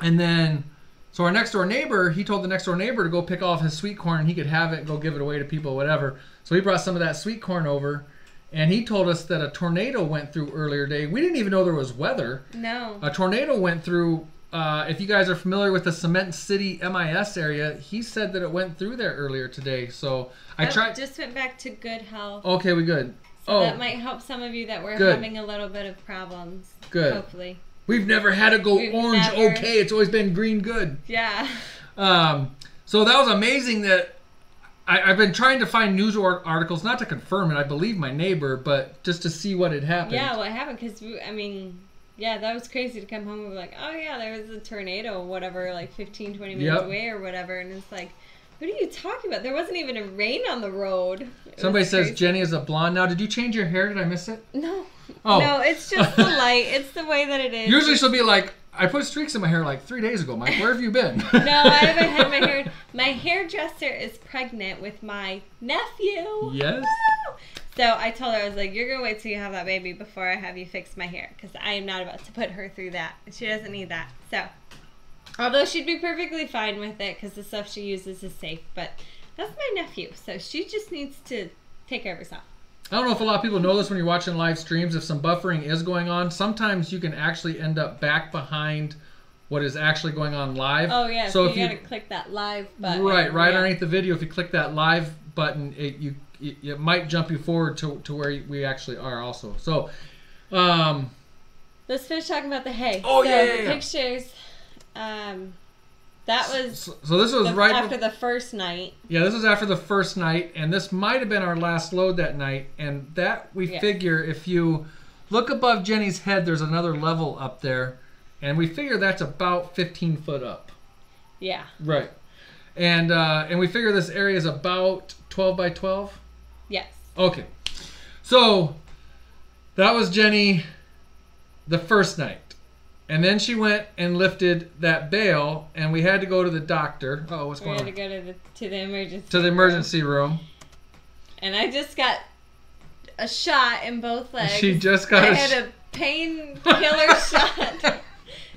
And then, so our next door neighbor, he told the next door neighbor to go pick off his sweet corn and he could have it and go give it away to people, whatever. So he brought some of that sweet corn over. And he told us that a tornado went through earlier today. We didn't even know there was weather. No. A tornado went through. If you guys are familiar with the Cement City MIS area, he said that it went through there earlier today. So I tried. Just went back to good health. Okay, we good. So that might help some of you that were having a little bit of problems. Good. Hopefully. We've never had it go orange. Okay, it's always been green. Good. Yeah. So that was amazing that. I've been trying to find news articles, not to confirm it. I believe my neighbor, but just to see what had happened. Yeah, what happened? Because, that was crazy to come home and be like, oh, yeah, there was a tornado or whatever, like 15, 20 minutes away or whatever. And it's like, what are you talking about? There wasn't even a rain on the road. Somebody says Jenny is a blonde now. Did you change your hair? Did I miss it? No. Oh. No, it's just the light. It's the way that it is. Usually she'll be like, I put streaks in my hair like 3 days ago, Mike. Where have you been? No, I haven't had my hair. My hairdresser is pregnant with my nephew. Yes. Woo! So I told her, I was like, you're going to wait till you have that baby before I have you fix my hair. Because I am not about to put her through that. She doesn't need that. So, although she'd be perfectly fine with it because the stuff she uses is safe. But that's my nephew. So she just needs to take care of herself. I don't know if a lot of people know this when you're watching live streams. If some buffering is going on, sometimes you can actually end up back behind what is actually going on live. Oh, yeah. So you got to click that live button. Right underneath the video. If you click that live button, it might jump you forward to where we actually are also. So, let's finish talking about the hay. Oh, so yeah. Pictures. That was so this was right after the first night. Yeah, this was after the first night, and this might have been our last load that night. And that we figure if you look above Jenny's head, there's another level up there, and we figure that's about 15 foot up. Yeah. Right. And we figure this area is about 12 by 12. Yes. Okay. So that was Jenny the first night. And then she went and lifted that bale, and we had to go to the doctor. Oh, what's going on? We had to go to the emergency To the emergency room. And I just got a shot in both legs. She just got I had a painkiller shot.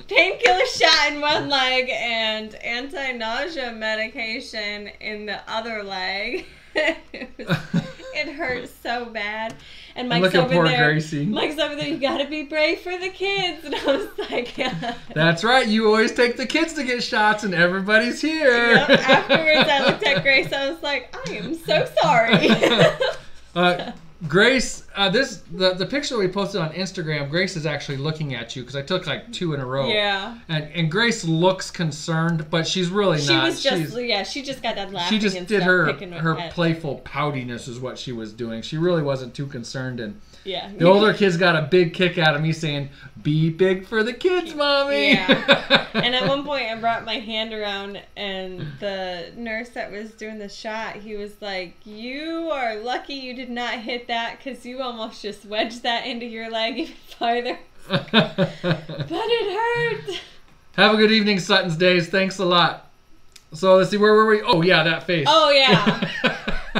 Painkiller shot in one leg and anti-nausea medication in the other leg. It hurt so bad. And Mike's over there. Gracie. Mike's over there. You gotta be brave for the kids. And I was like, yeah. That's right. You always take the kids to get shots, and everybody's here. Yep. Afterwards, I looked at Grace. I was like, I am so sorry. Grace, the picture we posted on Instagram, Grace is actually looking at you because I took like 2 in a row. Yeah. And Grace looks concerned, but she's really not. She just got done laughing. She just did her playful poutiness is what she was doing. She really wasn't too concerned. And the older kids got a big kick out of me saying, "Be big for the kids, mommy." Yeah. And at one point, I brought my hand around, and the nurse that was doing the shot, he was like, "You are lucky you did not hit that because you almost just wedged that into your leg even farther." But it hurt. Have a good evening, Sutton's Days. Thanks a lot. So let's see, where were we? Oh yeah, that face. Oh yeah.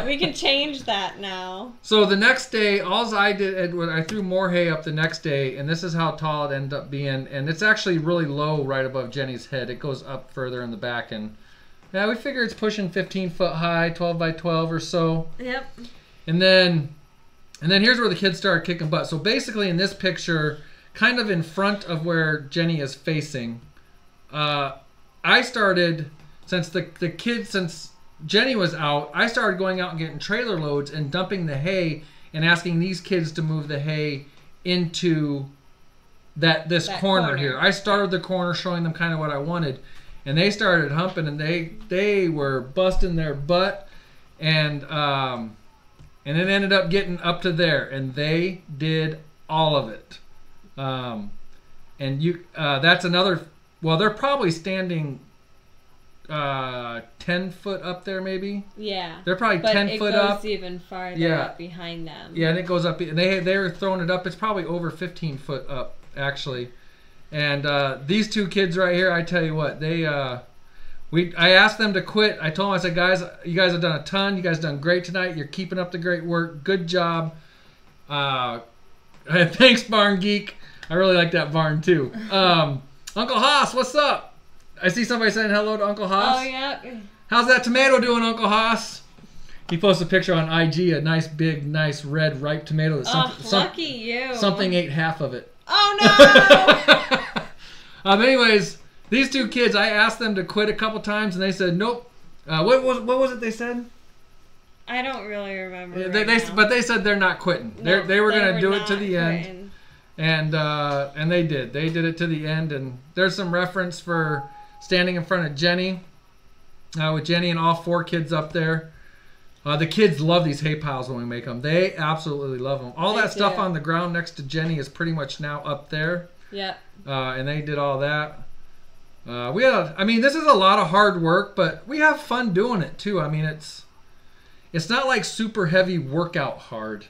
We can change that now. So the next day, all I did was I threw more hay up the next day, and this is how tall it ended up being. And it's actually really low right above Jenny's head. It goes up further in the back, and yeah, we figure it's pushing 15 foot high, 12 by 12 or so. Yep. And then here's where the kids started kicking butt. So basically in this picture, kind of in front of where Jenny is facing. I started, since since Jenny was out, I started going out and getting trailer loads and dumping the hay and asking these kids to move the hay into this corner here. I started the corner showing them kind of what I wanted, and they started humping, and they were busting their butt, and it ended up getting up to there, and they did all of it. And that's another. Well, they're probably standing 10 foot up there, maybe. Yeah. They're probably 10 foot up. But it goes even farther up behind them. Yeah, and it goes up. And they were throwing it up. It's probably over 15 foot up, actually. And these two kids right here, I tell you what, I asked them to quit. I told them, I said, guys, you guys have done a ton. You guys have done great tonight. You're keeping up the great work. Good job. Thanks, Barn Geek. I really like that barn, too. Uncle Haas, what's up? I see somebody saying hello to Uncle Haas. Oh, yeah. How's that tomato doing, Uncle Haas? He posted a picture on IG, a nice, big, nice, red, ripe tomato. Lucky you. Something ate half of it. Oh, no! Anyways, these two kids, I asked them to quit a couple times, and they said, nope. What was it they said? I don't really remember. But they said they're not quitting. No, they were going to do it to the quitting. end. And they did. They did it to the end. And there's some reference for standing in front of Jenny, with Jenny and all four kids up there. The kids love these hay piles when we make them. They absolutely love them. All that stuff on the ground next to Jenny is pretty much now up there. Yep. And they did all that. This is a lot of hard work, but we have fun doing it too. I mean, it's not like super heavy workout hard,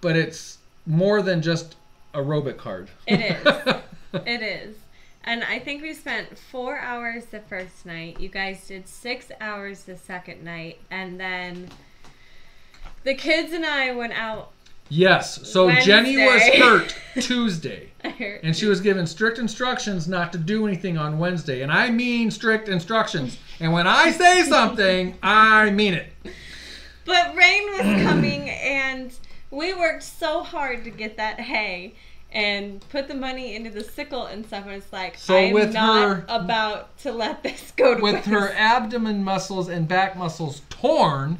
but it's more than just aerobic hard. It is. It is. And I think we spent 4 hours the first night. You guys did 6 hours the second night. And then the kids and I went out. Yes. So Wednesday. Jenny was hurt Tuesday. Hurt. And she was given strict instructions not to do anything on Wednesday. And I mean strict instructions. And when I say something, I mean it. But rain was coming, and we worked so hard to get that hay and put the money into the sickle and stuff, and it's like, so I'm not about to let this go to waste. With her abdomen muscles and back muscles torn,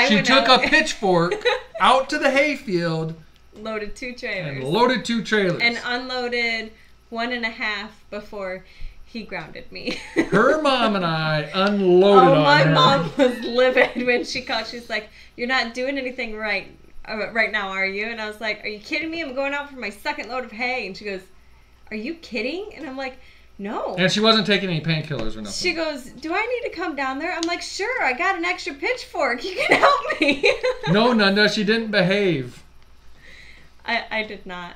she went took out. a pitchfork out to the hayfield, loaded 2 trailers. and loaded 2 trailers. And unloaded 1.5 before he grounded me. Her mom and I unloaded on her. My mom was livid when she called. She's like, "You're not doing anything right now, are you?" And I was like, "Are you kidding me? I'm going out for my second load of hay." And she goes, "Are you kidding?" And I'm like, "No." And she wasn't taking any painkillers or nothing. She goes, "Do I need to come down there?" I'm like, "Sure, I got an extra pitchfork. You can help me." No, Nanda, she didn't behave. I did not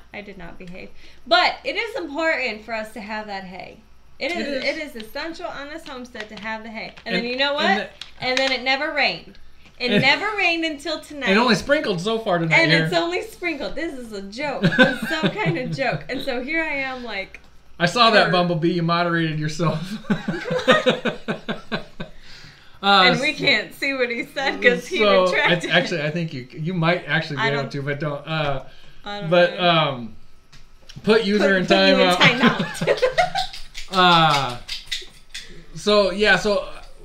behave. But it is important for us to have that hay. It is essential on this homestead to have the hay. And then you know what? And then it never rained. It never rained until tonight. It only sprinkled so far tonight. And it's only sprinkled. This is a joke. It's some kind of joke. And so here I am like... I saw that, Bumblebee. You moderated yourself. And we can't see what he said because he retracted. Actually, I think you might actually be able to, but don't. I don't know. Put user in timeout. So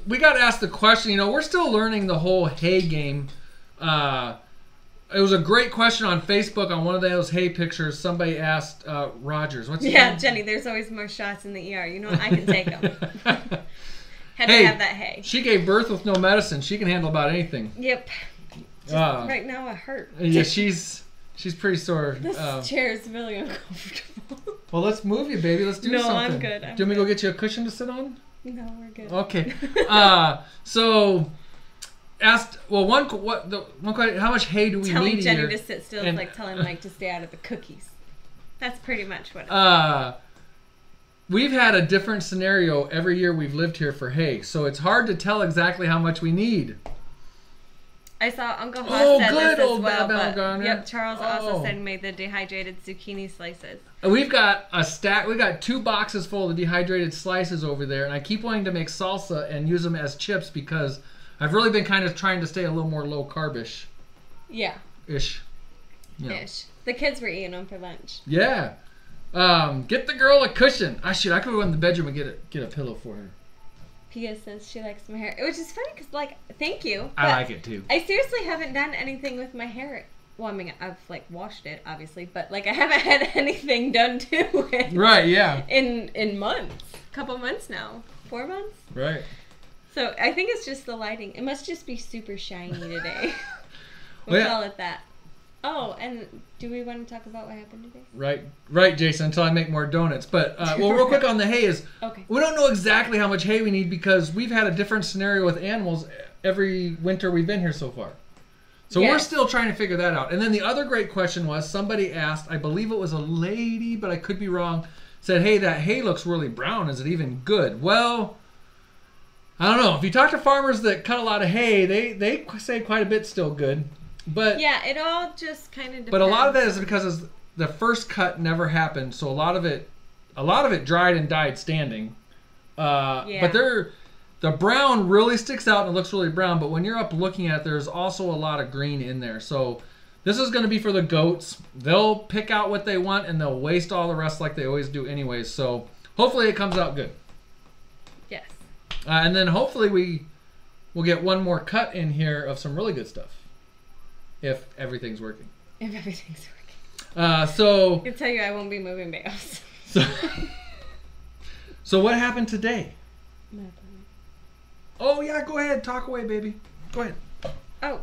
we got asked the question. We're still learning the whole hay game. It was a great question on Facebook on one of those hay pictures. Somebody asked Rogers, "What's his name?" Jenny, there's always more shots in the ER. You know what? I can take them. Had to have that hay. She gave birth with no medicine. She can handle about anything. Yep. Right now it hurts. Yeah, she's pretty sore. This chair is really uncomfortable. Well, let's move you, baby. Let's do something. No, I'm good. Do you want me to go get you a cushion to sit on? No, we're good. Okay. So asked. Well, one question. How much hay do we need? Telling Jenny here? to sit still is like telling Mike to stay out of the cookies. That's pretty much what. It is. We've had a different scenario every year we've lived here for hay, so it's hard to tell exactly how much we need. I saw Uncle Haas said this as well, but Charles also said made the dehydrated zucchini slices. We've got a stack. We got 2 boxes full of dehydrated slices over there, and I keep wanting to make salsa and use them as chips because I've really been kind of trying to stay a little more low carbish. Yeah. Ish. Ish. The kids were eating them for lunch. Yeah. Get the girl a cushion. I could go in the bedroom and get a pillow for her. Pia says she likes my hair. Which is funny because, like, thank you. I like it too. I seriously haven't done anything with my hair. Well, I mean, I've, like, washed it, obviously. But, like, I haven't had anything done to it. Right, yeah. In months. A couple months now. 4 months? Right. So, I think it's just the lighting. It must just be super shiny today. Well, We'll yeah. call it that. Oh, and do we want to talk about what happened today? Right, Jason, until I make more donuts. But, well, real quick on the hay is, Okay. we don't know exactly how much hay we need because we've had a different scenario with animals every winter we've been here so far. So we're Yes. still trying to figure that out. And then the other great question was, somebody asked, I believe it was a lady, but I could be wrong, said, hey, that hay looks really brown. Is it even good? Well, I don't know. If you talk to farmers that cut a lot of hay, they say quite a bit's still good. But Yeah, it all just kind of depends. But a lot of that is because the first cut never happened, so a lot of it dried and died standing. But the brown really sticks out and it looks really brown. But when you're up looking at it, there's also a lot of green in there. So this is going to be for the goats. They'll pick out what they want and they'll waste all the rest like they always do anyways. So hopefully it comes out good. Yes. And then hopefully we'll get one more cut in here of some really good stuff. If everything's working. If everything's working. So I can tell you I won't be moving bales. So what happened today? Nothing. Oh yeah, go ahead, talk away, baby. Go ahead. Oh,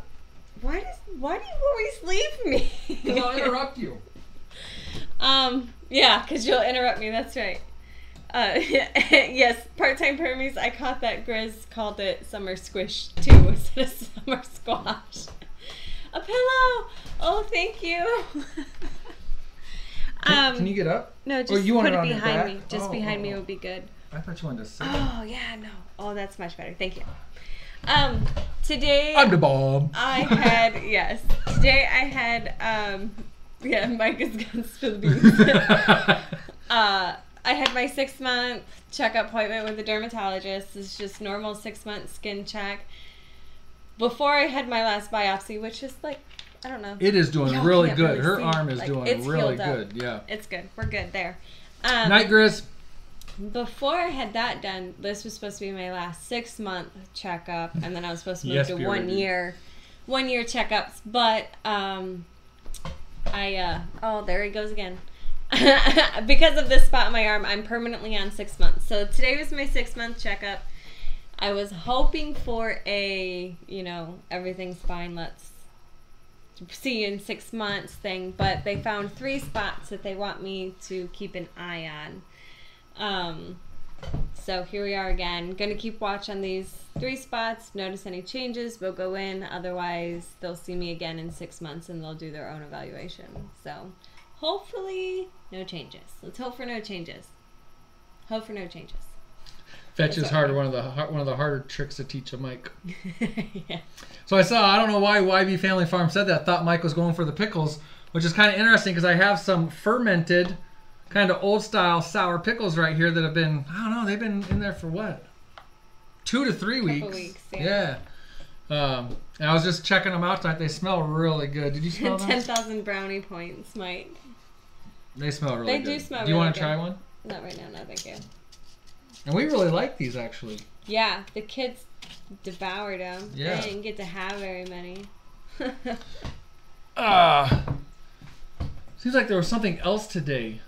why do you always leave me? Because I'll interrupt you. Yeah, because you'll interrupt me. That's right. Yes, part-time permies. I caught that Grizz called it summer squish too instead of summer squash. A pillow. Oh, thank you. Can you get up? No, just you want put it it on your behind back? me. Just behind me would be good. I thought you wanted to sit. Oh yeah, no. Oh, that's much better. Thank you. Today I'm the bomb. I had Today I had yeah, Mike is gonna spill the beans. I had my 6-month checkup appointment with a dermatologist. It's just normal 6-month skin check. Before I had my last biopsy, which is like, I don't know. It is doing Y'all really can't good. really Her see. arm is Like, doing it's really healed up. good. Yeah. It's good. We're good there. Night, Grizz. Before I had that done, this was supposed to be my last 6-month checkup, and then I was supposed to move Yes, to peer 1 review. year checkups. But oh, there he goes again. Because of this spot on my arm, I'm permanently on 6 months. So today was my 6-month checkup. I was hoping for a, everything's fine, let's see you in 6 months thing, but they found 3 spots that they want me to keep an eye on. So here we are again. Gonna keep watch on these 3 spots. Notice any changes, we'll go in. Otherwise, they'll see me again in 6 months and they'll do their own evaluation. So hopefully, no changes. Let's hope for no changes. Hope for no changes. Fetch is harder. One of the harder tricks to teach a Mike. Yeah. So I don't know why YB Family Farm said that. Thought Mike was going for the pickles, which is kind of interesting because I have some fermented, kind of old style sour pickles right here that have been, I don't know, they've been in there for what? 2 to 3 weeks. Yeah. And I was just checking them out tonight. They smell really good. Did you smell them? 10,000 brownie points, Mike. They smell really good. They do smell Do you really want to good. try one? Not right now, no thank you. And we really like these actually. Yeah, the kids devoured them. Yeah. They didn't get to have very many. Seems like there was something else today.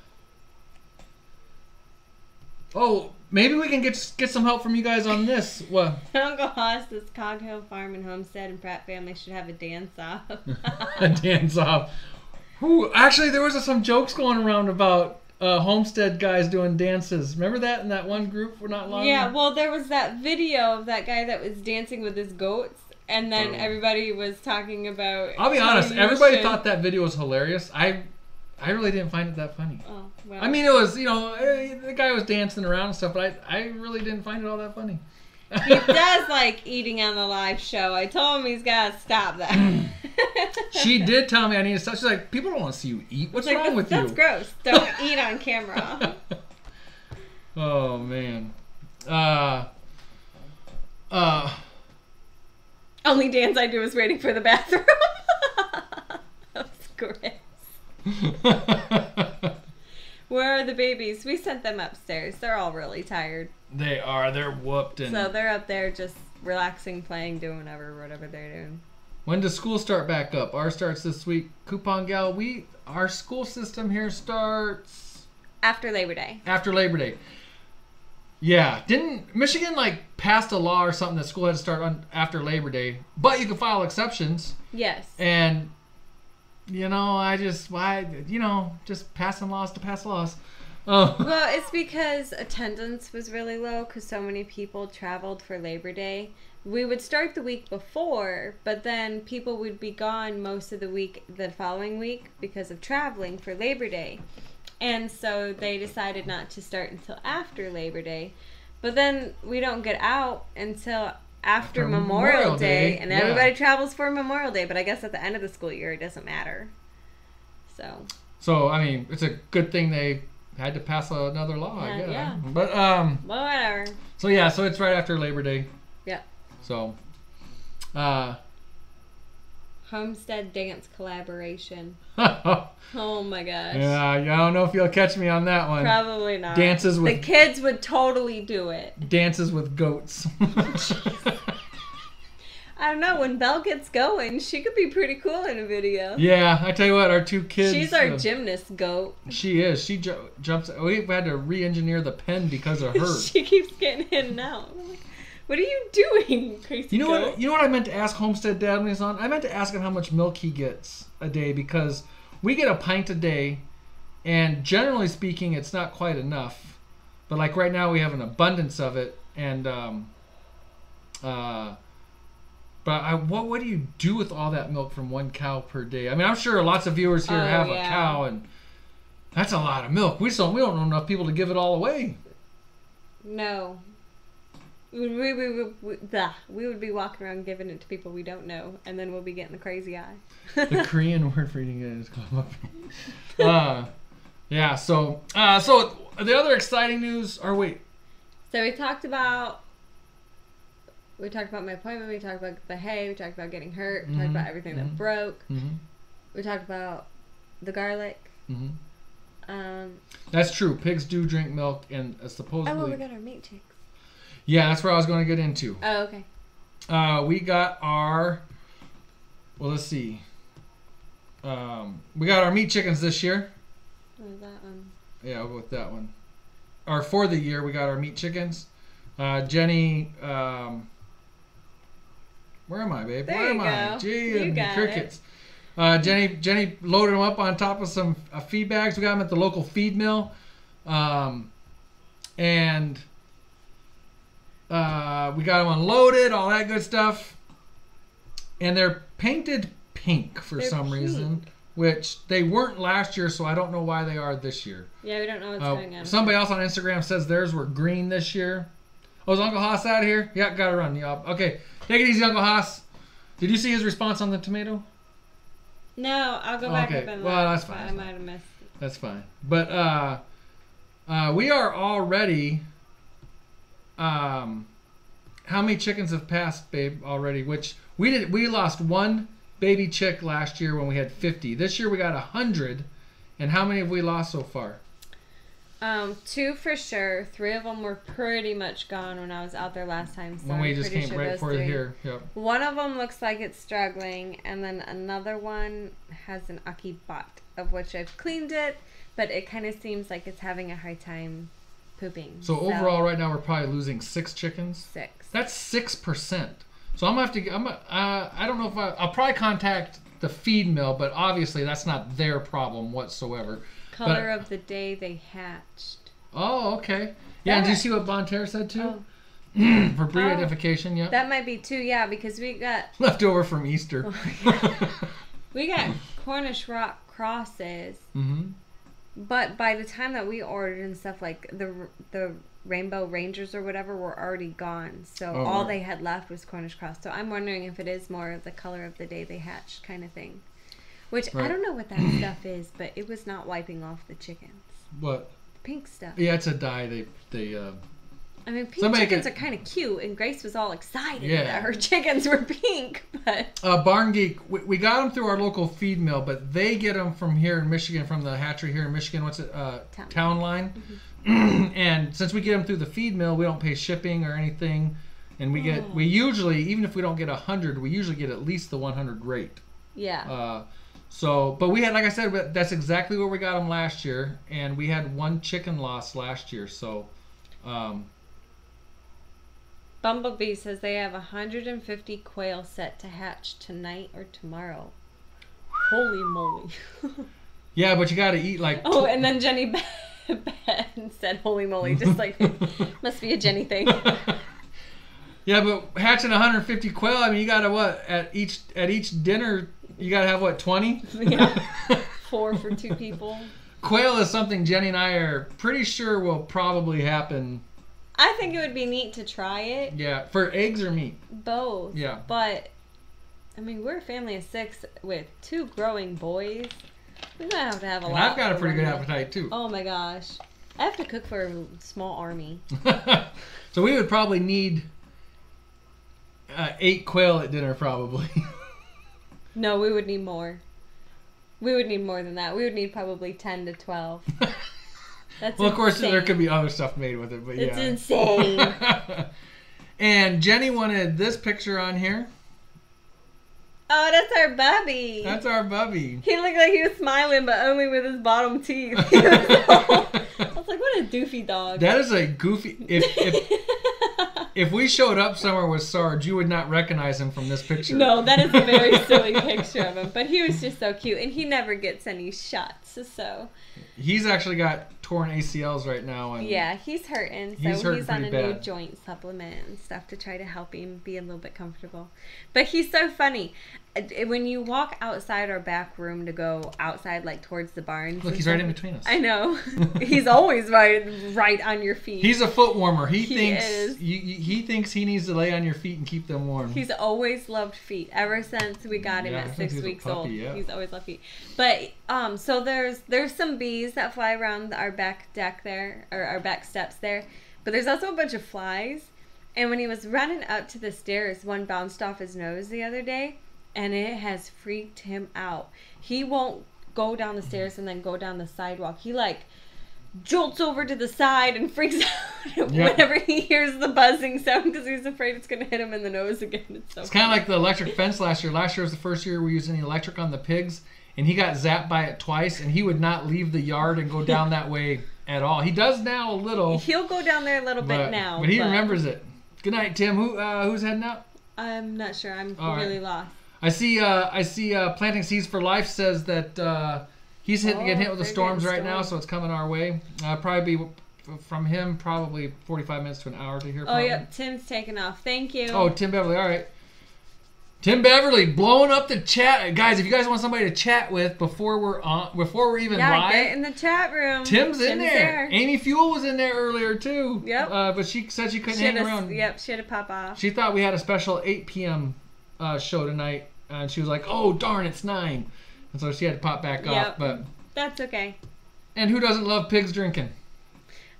Oh, maybe we can get some help from you guys on this. What? Uncle Hoss's Cog Hill Farm and Homestead and Pratt family should have a dance-off. A dance-off. Actually, there was some jokes going around about Homestead guys doing dances. Remember that in that one group for not long? Yeah, well, there was that video of that guy that was dancing with his goats, and then everybody was talking about... I'll be how honest, you everybody should- thought that video was hilarious. I really didn't find it that funny. Oh, well. I mean, it was, the guy was dancing around and stuff, but I really didn't find it all that funny. He does like eating on the live show. I told him he's got to stop that. She did tell me I need to stop. She's like, people don't want to see you eat. What's wrong with you? That's gross. Don't eat on camera. Oh, man. Only dance I do is waiting for the bathroom. That's gross. Where are the babies? We sent them upstairs. They're all really tired. They are. They're whooped. And So they're up there just relaxing, playing, doing whatever they're doing. when does school start back up? Ours starts this week. Coupon Gal, our school system here starts After Labor Day. after Labor Day. Yeah. Didn't Michigan passed a law or something that school had to start on after Labor Day, but you can file exceptions. Yes. And just passing laws to pass laws. Oh. Well, it's because attendance was really low because so many people traveled for Labor Day. We would start the week before, but then people would be gone most of the week the following week because of traveling for Labor Day. And so they decided not to start until after Labor Day. But then we don't get out until after Memorial Day, and everybody travels for Memorial Day. But I guess at the end of the school year, it doesn't matter. So I mean, it's a good thing they had to pass another law, I guess. Yeah. But whatever. So yeah, so it's right after Labor Day. Yeah. So Homestead dance collaboration. yeah, Oh my gosh. I don't know if you'll catch me on that one. Probably not. Dances with the kids would totally do it. dances with goats. I don't know. When Belle gets going, she could be pretty cool in a video. Yeah, I tell you what, our two kids. She's our gymnast goat. She is. She jumps. We've had to re-engineer the pen because of her. She keeps getting in and out. I'm like, what are you doing, crazy goat? You know what I meant to ask Homestead Dad when he's on? I meant to ask him how much milk he gets a day because we get a pint a day, and generally speaking, it's not quite enough. But like right now, we have an abundance of it, and what do you do with all that milk from one cow per day? I mean, I'm sure lots of viewers here have a cow, and that's a lot of milk. We don't know enough people to give it all away. No. We would be walking around giving it to people we don't know, and then we'll be getting the crazy eye. The Korean word for eating it is called yeah, so the other exciting news, So we talked about my appointment, we talked about the hay, we talked about getting hurt, we talked about everything that broke. Mm-hmm. We talked about the garlic. Mm-hmm. That's true. Pigs do drink milk, and supposedly. Oh, well, we got our meat chicks. Yeah, that's where I was going to get into. Oh, okay. We got our. Well, let's see. We got our meat chickens this year. What is that one? Yeah, I'll go with that one. For the year, we got our meat chickens. Jenny. Where am I, babe? Where am I? Gee, and crickets. Jenny loaded them up on top of some feed bags. We got them at the local feed mill, and we got them unloaded, all that good stuff. And they're painted pink for some reason, which they weren't last year, so I don't know why they are this year. Yeah, we don't know what's going on. Somebody else on Instagram says theirs were green this year. Oh, is Uncle Haas out of here? Yeah, gotta run. Yeah. Okay, take it easy, Uncle Haas. Did you see his response on the tomato? No, I'll go back up and look. Well, that's fine. I might have missed it. That's fine. But we are already. How many chickens have passed, babe, already? Which we lost one baby chick last year when we had 50. This year we got 100. And how many have we lost so far? 2 for sure. 3 of them were pretty much gone when I was out there last time. So when we just came right before here. Yep. One of them looks like it's struggling, and then another one has an ucky butt, of which I've cleaned it, but it kind of seems like it's having a hard time pooping. So overall, right now we're probably losing 6 chickens. 6. That's 6%. So I'm gonna have to. I don't know if I'll probably contact the feed mill, but obviously that's not their problem whatsoever. Color of the day they hatched. Oh, okay. Yeah, did you see what Von Terre said too? Oh. For breed identification, yeah. That might be 2, yeah, because we got leftover from Easter. We got Cornish rock crosses. Mm-hmm. But by the time that we ordered and stuff, like the Rainbow Rangers or whatever were already gone. So all they had left was Cornish cross. So I'm wondering if it is more of the color of the day they hatched kind of thing. Which I don't know what that stuff is, but it was not wiping off the chickens. What? The pink stuff. Yeah, it's a dye they I mean, pink Somebody chickens could- are kind of cute, and Grace was all excited Yeah. that her chickens were pink. But Barn Geek, we got them through our local feed mill, but they get them from here in Michigan, from the hatchery here in Michigan. What's it? Town Line. And since we get them through the feed mill, we don't pay shipping or anything. And we usually, even if we don't get 100, we usually get at least the 100 rate. yeah. But we had, like I said, that's exactly where we got them last year, and we had one chicken loss last year. So, Bumblebee says they have 150 quail set to hatch tonight or tomorrow. Holy moly. yeah, but you got to eat like. Oh, and then Jenny Ben said, holy moly, just like, must be a Jenny thing. Yeah, but hatching 150 quail, I mean, you got to what? At each dinner, you got to have what, 20? Yeah. 4 for 2 people. Quail is something Jenny and I are pretty sure will probably happen. I think it would be neat to try it. Yeah, for eggs or meat. Both. Yeah. But, I mean, we're a family of 6 with 2 growing boys. We're going to have a And lot. I've got a for pretty good one day. appetite too. Oh my gosh. I have to cook for a small army. So we would probably need 8 quail at dinner probably. No, we would need more. We would need more than that. We would need probably 10 to 12. That's Well, of course, insane. there could be other stuff made with it, but It's yeah. insane. And Jenny wanted this picture on here. Oh, that's our Bubby. That's our Bubby. He looked like he was smiling, but only with his bottom teeth. I was like, what a doofy dog. That is a goofy. If we showed up somewhere with Sarge, you would not recognize him from this picture. No, that is a very silly picture of him. But he was just so cute, and he never gets any shots. So He's actually got torn ACLs right now, and yeah, he's hurting. So He's hurting he's on a pretty new bad. joint supplement and stuff to try to help him be a little bit comfortable. But he's so funny. When you walk outside our back room to go outside, like towards the barns. look, and he's right stuff- in between us. I know. He's always right on your feet. He's a foot warmer. He He thinks is. he thinks he needs to lay on your feet and keep them warm. He's always loved feet ever since we got him Yeah, I at think 6 he's a weeks puppy, old. yeah. He's always loved feet. But so there's some bees that fly around our back deck there, or our back steps there. But there's also a bunch of flies. And when he was running up to the stairs, one bounced off his nose the other day, and it has freaked him out. He won't go down the stairs and then go down the sidewalk. He like jolts over to the side and freaks out whenever he hears the buzzing sound because he's afraid it's going to hit him in the nose again. It's kind of like the electric fence last year. Last year was the first year we used any electric on the pigs, and he got zapped by it twice, and he would not leave the yard and go down that way at all. He does now a little. He'll go down there a little bit now. But he remembers it. Good night, Tim. Who's heading out? I'm not sure. I'm All really right. lost. I see Planting Seeds for Life says that he's getting hit with the they're storms getting right now, stormed. so it's coming our way. Probably be from him, probably 45 minutes to an hour to hear. Oh, Probably. yeah. Tim's taking off. Thank you. Oh, Tim Beverly. All right. Tim Beverly blowing up the chat, guys. If you guys want somebody to chat with before we're even yeah, live, get in the chat room. Tim's in there. Amy Fuel was in there earlier too. Yep. But she said she couldn't hang around. Yep, she had to pop off. She thought we had a special 8 p.m. Show tonight, and she was like, "Oh darn, it's 9," and so she had to pop back off. Yep. But That's okay. and who doesn't love pigs drinking?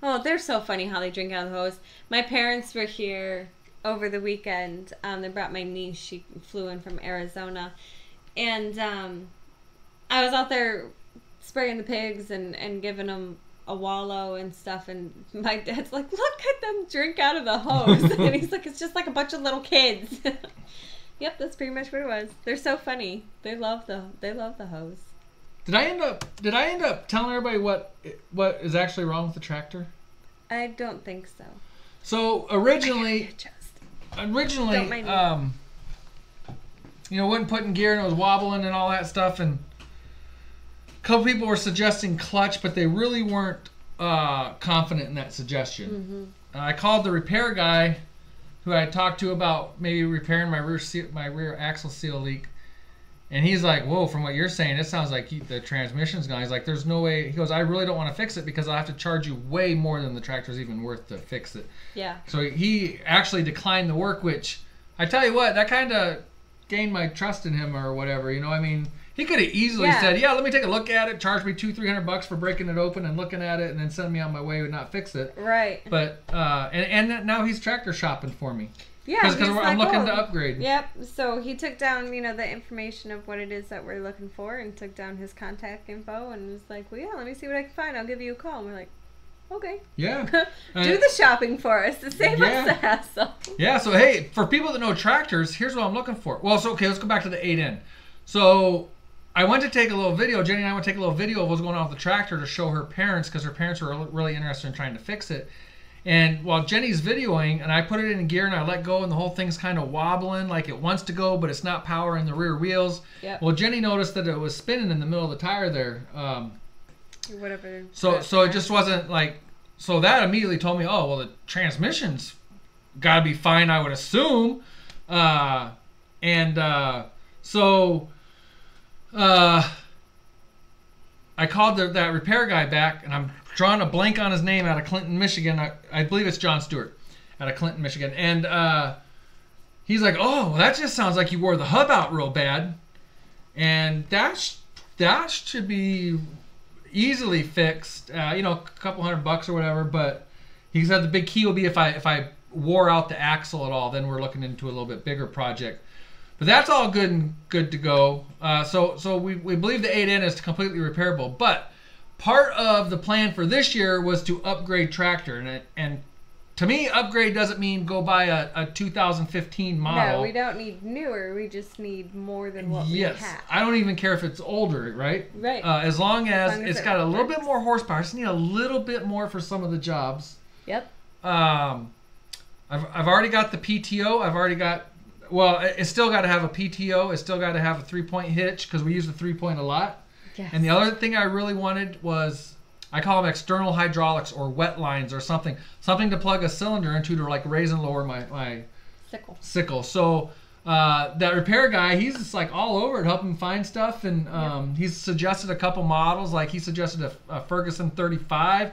Oh, they're so funny how they drink out of the hose. My parents were here over the weekend. They brought my niece. She flew in from Arizona. And I was out there spraying the pigs and giving them a wallow and stuff. And my dad's like, look at them drink out of the hose. And he's like, it's just like a bunch of little kids. Yep, that's pretty much what it was. They're so funny. They love the hose. Did I end up telling everybody what is actually wrong with the tractor? I don't think so. So originally, Don't mind me. wasn't putting gear and it was wobbling and all that stuff, and a couple people were suggesting clutch, but they really weren't confident in that suggestion. I called the repair guy who I talked to about maybe repairing my rear axle seal leak, and he's like, "Whoa, from what you're saying, it sounds like the transmission's gone." He's like, "There's no way." He goes, "I really don't want to fix it because I'll have to charge you way more than the tractor's even worth to fix it." Yeah. So he actually declined the work, which I tell you what, that kind of gained my trust in him or whatever. I mean, He could have easily Yeah. said, "Yeah, let me take a look at it. Charge me $200-300 for breaking it open and looking at it, and then send me on my way and not fix it." Right. But and now he's tractor shopping for me. Yeah, Because he's I'm like, looking to "Oh." upgrade. Yep. So he took down, the information of what it is that we're looking for, and took down his contact info, and was like, "Well, yeah, let me see what I can find. I'll give you a call." And we're like, "Okay." Yeah. Do the shopping for us to save us the hassle. Yeah. So hey, for people that know tractors, here's what I'm looking for. Well, so okay, let's go back to the 8N. So I went to take a little video. Jenny and I went to take a little video of what's going on with the tractor to show her parents, because her parents were really interested in trying to fix it. And while Jenny's videoing, and I put it in gear and I let go, and the whole thing's kind of wobbling like it wants to go, but it's not powering the rear wheels. Yep. Well, Jenny noticed that it was spinning in the middle of the tire there. Whatever. So it just wasn't like. So that immediately told me, oh well, the transmission's got to be fine, I would assume. So I called that repair guy back, and I'm drawing a blank on his name, out of Clinton, Michigan. I believe it's John Stewart out of Clinton, Michigan. And he's like, "Oh, well, that just sounds like you wore the hub out real bad." And that should be easily fixed, a couple $100 or whatever. But he said the big key will be if I wore out the axle at all, then we're looking into a little bit bigger project. But that's all good to go. So we believe the 8N is completely repairable. But part of the plan for this year was to upgrade tractor, and to me, upgrade doesn't mean go buy a 2015 model. No, we don't need newer. We just need more than what we Yes, have. I don't even care if it's older, right? Right. As long as it's it got a little works. bit more horsepower. I just need a little bit more for some of the jobs. Yep. I've already got the PTO. I've already got. Well, it's still got to have a PTO. It's still got to have a 3-point hitch, because we use the 3-point a lot. Yes. And the other thing I really wanted was, I call them external hydraulics or wet lines or something to plug a cylinder into to like raise and lower my sickle. So that repair guy, he's just like all over it, helping find stuff, and he's suggested a couple models. Like he suggested a Ferguson 35.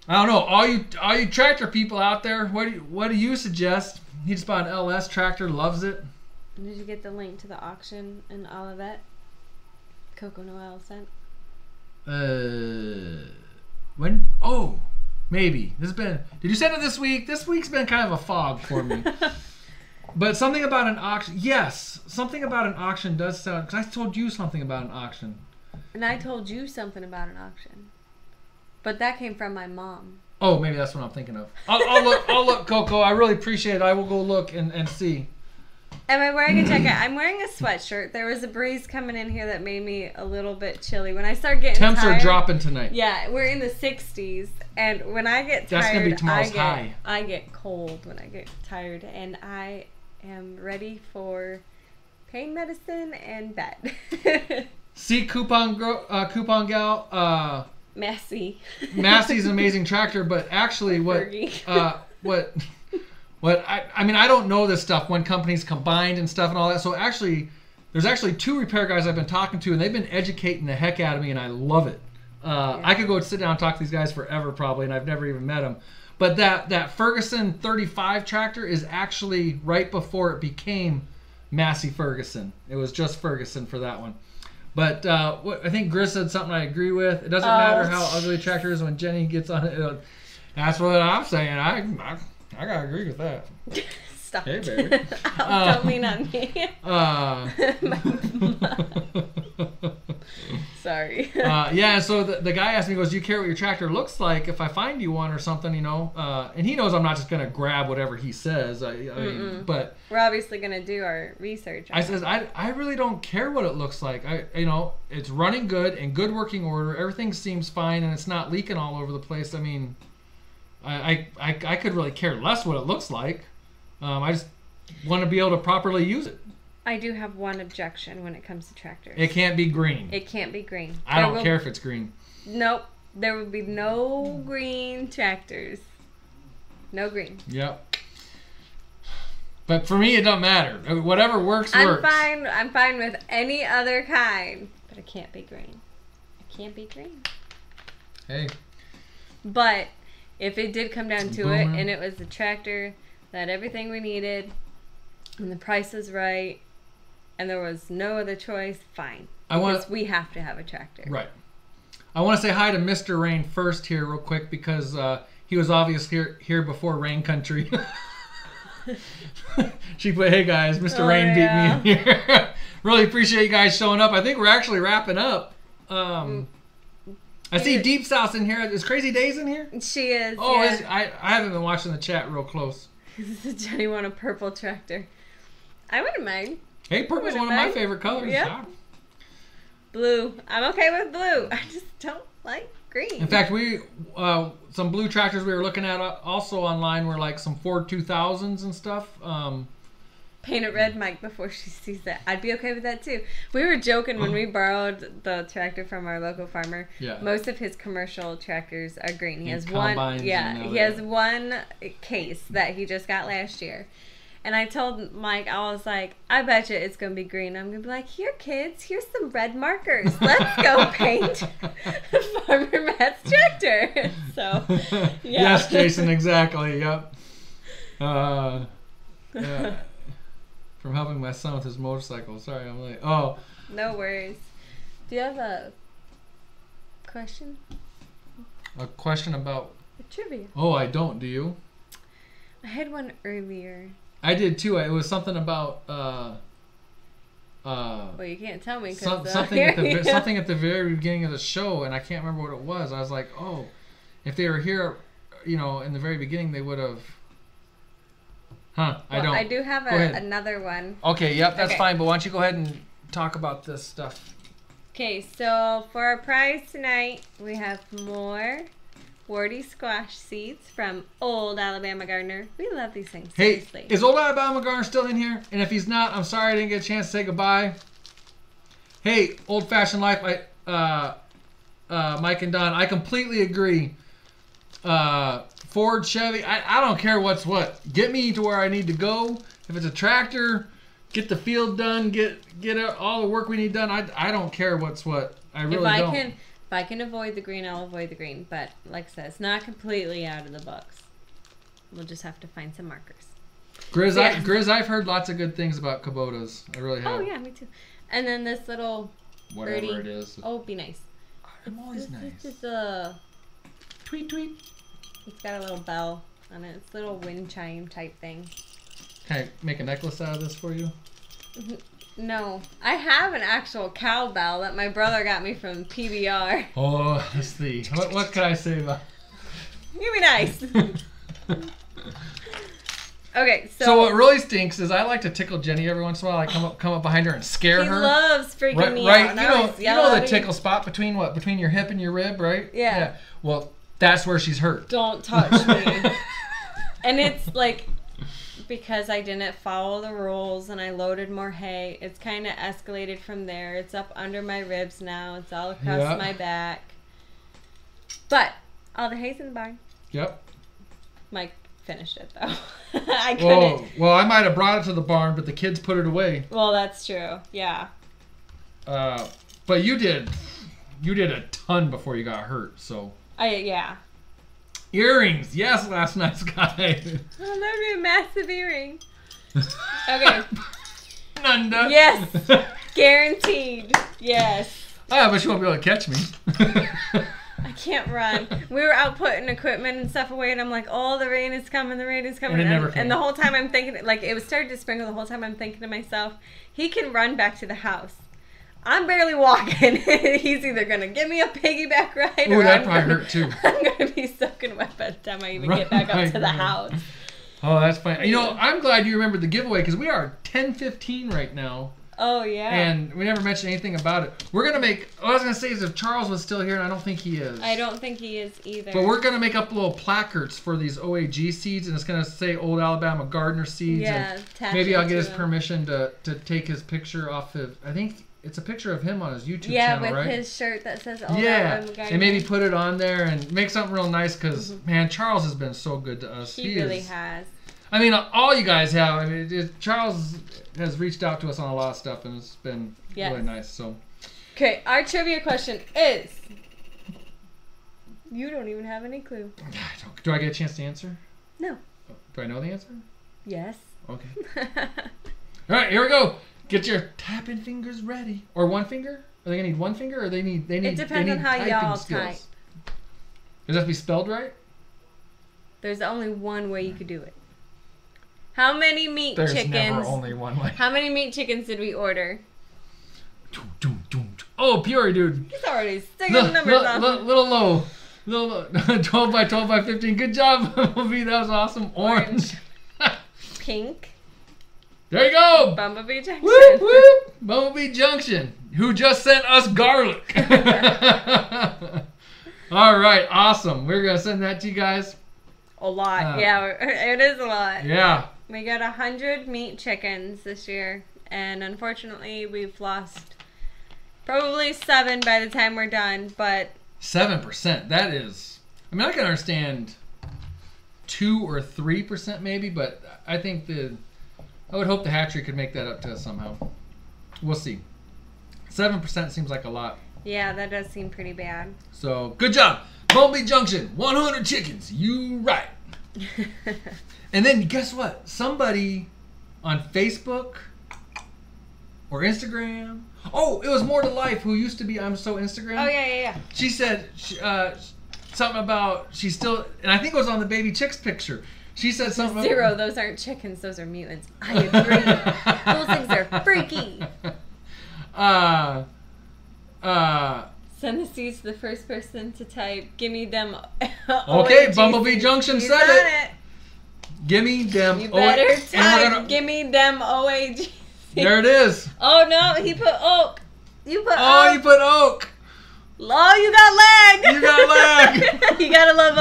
I don't know, all you tractor people out there, what do you suggest? He just bought an LS tractor, loves it. Did you get the link to the auction and all of that? Coco Noel sent. When? Oh, maybe. Did you send it this week? This week's been kind of a fog for me. But something about an auction. Yes, something about an auction does sound. Because I told you something about an auction. And I told you something about an auction. But that came from my mom. Oh, maybe that's what I'm thinking of. I'll look, Coco. I really appreciate it. I will go look and see. Am I wearing a jacket? I'm wearing a sweatshirt. There was a breeze coming in here that made me a little bit chilly. When I start getting Temps tired, are dropping tonight. Yeah, we're in the 60s, and when I get tired, That's gonna be tomorrow's high. I get cold when I get tired, and I am ready for pain medicine and bed. See, coupon gal. Messy. Massey's an amazing tractor, but actually, what I mean, I don't know this stuff when companies combined and stuff and all that. So actually, there's actually 2 repair guys I've been talking to, and they've been educating the heck out of me, and I love it. I could go and sit down and talk to these guys forever probably, and I've never even met them. But that Ferguson 35 tractor is actually right before it became Massey Ferguson. It was just Ferguson for that one. But I think Gris said something I agree with. It doesn't matter how ugly a tractor is when Jenny gets on it. That's what I'm saying. I gotta agree with that. Stop. Hey, baby. Don't lean on me. Sorry. Yeah, so the guy asked me, he goes, "Do you care what your tractor looks like if I find you one or something, And he knows I'm not just going to grab whatever he says. I mean, but we're obviously going to do our research. I says, I really don't care what it looks like. It's running good, in good working order. Everything seems fine, and it's not leaking all over the place. I mean, I could really care less what it looks like. I just want to be able to properly use it. I do have one objection when it comes to tractors. It can't be green. It can't be green. I don't care if it's green. Nope. There will be no green tractors. No green. Yep. But for me, it doesn't matter. Whatever works. I'm fine with any other kind, but it can't be green. It can't be green. Hey. But if it did come down to it, and it was the tractor that had everything we needed, and the price was right, and there was no other choice, fine. We have to have a tractor. Right. I want to say hi to Mr. Rain first here real quick because he was obviously here before Rain Country. She put, hey guys, Mr. Rain beat me in here. Really appreciate you guys showing up. I think we're actually wrapping up. I see Deep South in here. Is Crazy Days in here? She is. Oh, yeah. I haven't been watching the chat real close. Jenny want a purple tractor. I wouldn't mind. Hey, purple's one of my favorite colors. Yep. Yeah. Blue. I'm okay with blue. I just don't like green. In fact, we some blue tractors we were looking at also online were like some Ford 2000s and stuff. Paint it red, Mike, before she sees that. I'd be okay with that too. We were joking when we borrowed the tractor from our local farmer. Yeah. Most of his commercial tractors are green. He has one. Yeah, he has one case that he just got last year. And I told Mike, I was like, I bet you it's going to be green. I'm going to be like, here, kids, here's some red markers. Let's go paint Farmer Matt's tractor. So, yeah. Yes, Jason, exactly. Yep. Yeah. From helping my son with his motorcycle. Sorry, I'm like, oh. No worries. Do you have a question? A question about... A trivia. Oh, I don't. Do you? I had one earlier. I did too. It was something about Well, you can't tell me something at the very beginning of the show, and I can't remember what it was. I was like, oh, if they were here, in the very beginning, they would have. Huh? I don't. I do have another one. Okay. Yep. That's fine. But why don't you go ahead and talk about this stuff? Okay. So for our prize tonight, we have more warty squash seeds from Old Alabama Gardener. We love these things. Hey, seriously. is Old Alabama Gardener still in here? And if he's not, I'm sorry I didn't get a chance to say goodbye. Hey, Old Fashioned Life, Mike and Don, I completely agree. Ford, Chevy, I don't care what's what. Get me to where I need to go. If it's a tractor, get the field done, get all the work we need done. I don't care what's what. I really don't. If I can avoid the green, I'll avoid the green. But like I said, it's not completely out of the box. We'll just have to find some markers. Grizz, I've heard lots of good things about Kubotas. I really have. Oh, yeah, me too. And then this little whatever birdie. it is. Oh, be nice. I'm always nice. This is a... Tweet, tweet. It's got a little bell on it. It's a little wind chime type thing. Can I make a necklace out of this for you? No. I have an actual cowbell that my brother got me from PBR. Oh, let's see. What can I say about... You be nice. Okay, so what really stinks is I like to tickle Jenny every once in a while. I come up behind her and scare her. He loves freaking me right? out. You know the tickle spot between what? Between your hip and your rib, right? Yeah. Well, that's where she's hurt. Don't touch me. And it's like, because I didn't follow the rules and I loaded more hay, it's kind of escalated from there. It's up under my ribs now. It's all across my back. But all the hay's in the barn. Yep. Mike finished it though. I couldn't. Well, I might have brought it to the barn, but the kids put it away. Well, that's true. Yeah. But you did a ton before you got hurt, so. Yeah. Earrings, yes, last night's guy. Oh, that'd be a massive earring. Okay. Nunda. Yes. Guaranteed. Yes. Oh, but you won't be able to catch me. I can't run. We were out putting equipment and stuff away, and I'm like, oh, the rain is coming, the rain is coming. And it never came. And the whole time I'm thinking, like, it was starting to sprinkle the whole time I'm thinking to myself, he can run back to the house. I'm barely walking. He's either going to give me a piggyback ride or that probably hurt too. I'm going to be soaking wet by the time I even get back up to the house. Oh, that's fine. I'm glad you remembered the giveaway because we are 10:15 right now. Oh, yeah. And we never mentioned anything about it. We're going to make... What I was going to say is if Charles was still here, and I don't think he is. I don't think he is either. But we're going to make up little placards for these OAG seeds, and it's going to say Old Alabama Gardener Seeds. Yeah, and maybe I'll get his permission to take his picture off of... I think it's a picture of him on his YouTube channel, right? Yeah, with his shirt that says Old Alabama Gardener. And maybe put it on there and make something real nice because, man, Charles has been so good to us. He really has. I mean, all you guys have. I mean, Charles has reached out to us on a lot of stuff, and it's been really nice. So, okay, our trivia question is: you don't even have any clue. Do I get a chance to answer? No. Do I know the answer? Yes. Okay. All right, here we go. Get your tapping fingers ready. Or one finger? Are they gonna need one finger, or they need? It depends on how y'all type. Does that have to be spelled right? There's only one way you could do it. How many meat There's chickens? never only one way. How many meat chickens did we order? Oh, Peoria, dude. He's already sticking numbers off. Little low. 12 by 12 by 15. Good job, Bumblebee. That was awesome. Orange. Pink. There you go. Bumblebee Junction. Whoop, whoop. Bumblebee Junction, who just sent us garlic. All right, awesome. We're going to send that to you guys. A lot. Yeah, it is a lot. Yeah. We got 100 meat chickens this year, and unfortunately, we've lost probably 7 by the time we're done, but 7%. That is, I mean, I can understand 2 or 3% maybe, but I think I would hope the hatchery could make that up to us somehow. We'll see. 7% seems like a lot. Yeah, that does seem pretty bad. So, good job. Bumblebee Junction, 100 chickens. You right. And then, guess what? Somebody on Facebook or Instagram. Oh, it was More to Life, who used to be I'm So Instagram. Oh, yeah. She said something about she's still, and I think it was on the baby chicks picture. She said something. 0, those aren't chickens, those are mutants. I agree. Those things are freaky. Send the seeds to the first person to type. Gimme them. Okay, Bumblebee Junction said it. Gimme them. You better type. Gimme them OAG. There it is. Oh no, he put oak. You put oak. Oh, you put oak. Oh, you got lag. You got lag. You gotta love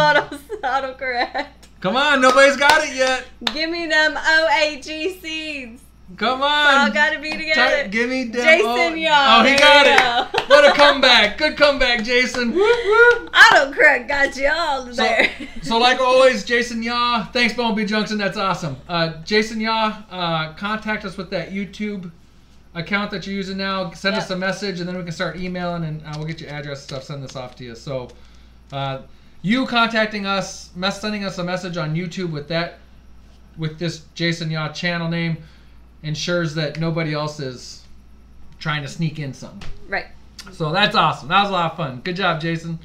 autocorrect. Come on, nobody's got it yet. Gimme them OAG seeds. Come on. It's all gotta be together. Gimme them. Jason, y'all. Oh, he got it. What a comeback. Good comeback, Jason. Whoop, whoop. Autocorrect got you all there. So like always, Jason Yaw. Thanks, Bumblebee Junction. That's awesome. Jason Yaw, contact us with that YouTube account that you're using now. Send us a message, and then we can start emailing, and we'll get your address and stuff. Send this off to you. So you contacting us, sending us a message on YouTube with this Jason Yaw channel name ensures that nobody else is trying to sneak in something. Right. So that's awesome. That was a lot of fun. Good job, Jason.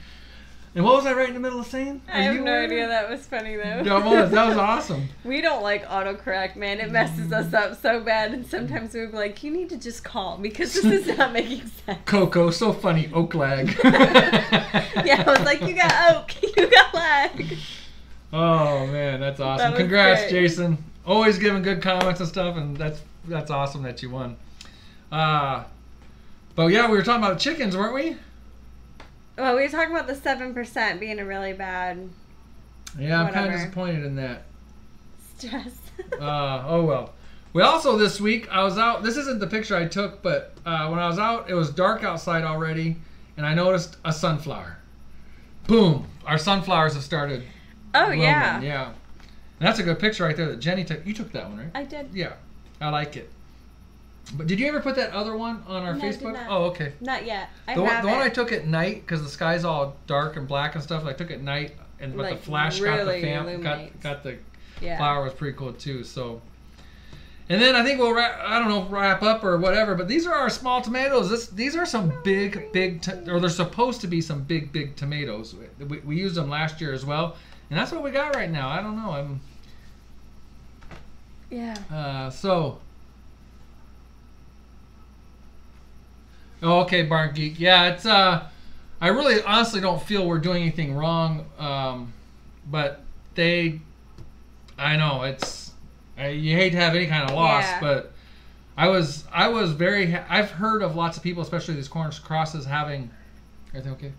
And what was I right in the middle of saying? I have no idea. That was funny, though. That was awesome. We don't like autocorrect, man. It messes us up so bad. And sometimes we're like, you need to just call because this is not making sense. Coco, so funny. Oak lag. Yeah, I was like, you got oak. You got lag. Oh, man. That's awesome. That Congrats, great. Jason. Always giving good comments and stuff. And that's awesome that you won. But yeah, we were talking about chickens, weren't we? Well, we were talking about the 7% being a really bad. Yeah, I'm whatever. kind of disappointed in that. Stress. Oh well. We also this week I was out. This isn't the picture I took, but when I was out, it was dark outside already, and I noticed a sunflower. Boom! Our sunflowers have started. Oh blooming. yeah. Yeah. And that's a good picture right there that Jenny took. You took that one, right? I did. Yeah, I like it. But did you ever put that other one on our No, I did Facebook? not. Oh, okay. Not yet. The one I took at night because the sky's all dark and black and stuff. I took it at night, and but Like, the flash really got illuminates. the Yeah. flower was pretty cool too. So, and then I think we'll wrap up or whatever. But these are our small tomatoes. These are some big, or they're supposed to be some big tomatoes. We used them last year as well, and that's what we got right now. I don't know. Yeah. So. Oh, okay, Barn Geek. Yeah, it's I really honestly don't feel we're doing anything wrong, but I know it's you hate to have any kind of loss, but I was very I've heard of lots of people, especially these corn crosses, having everything okay,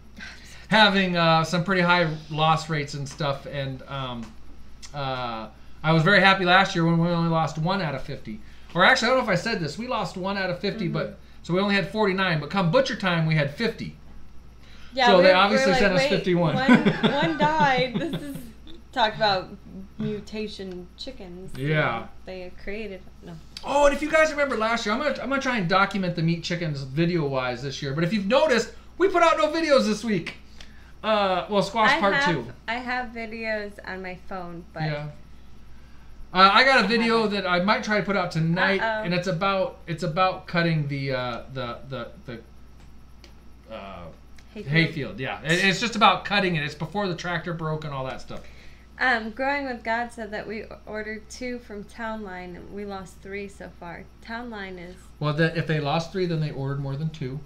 having some pretty high loss rates and stuff, and I was very happy last year when we only lost 1 out of 50, or actually I don't know if I said this, we lost 1 out of 50, but. So we only had 49, but come butcher time, we had 50. Yeah, so they obviously sent us 51. One died. This is talk about mutation chickens. Yeah. They created no. Oh, and if you guys remember last year, I'm gonna try and document the meat chickens video-wise this year. But if you've noticed, we put out no videos this week. Well, Squash Part 2. I have videos on my phone, but I got a video that I might try to put out tonight, Uh-oh. and it's about cutting the hayfield. Yeah, it's just about cutting it. It's before the tractor broke and all that stuff. Growing with God said that we ordered 2 from Town Line and we lost 3 so far. Town Line is... Well, if they lost 3, then they ordered more than 2.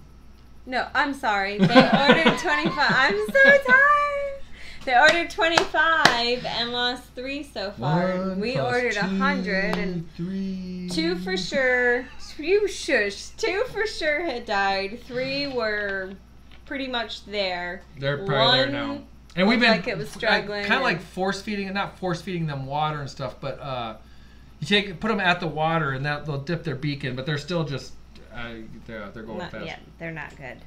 No, I'm sorry. They ordered 25. I'm so tired. They ordered 25 and lost 3 so far. We ordered 100 and 2 for sure. 2 for sure had died. 3 were pretty much there. They're probably there now. And we've been like it was struggling. Kind of like force feeding, not force feeding them water and stuff, but you put them at the water and they'll dip their beak in, but they're still just they're going fast. Yeah, they're not good.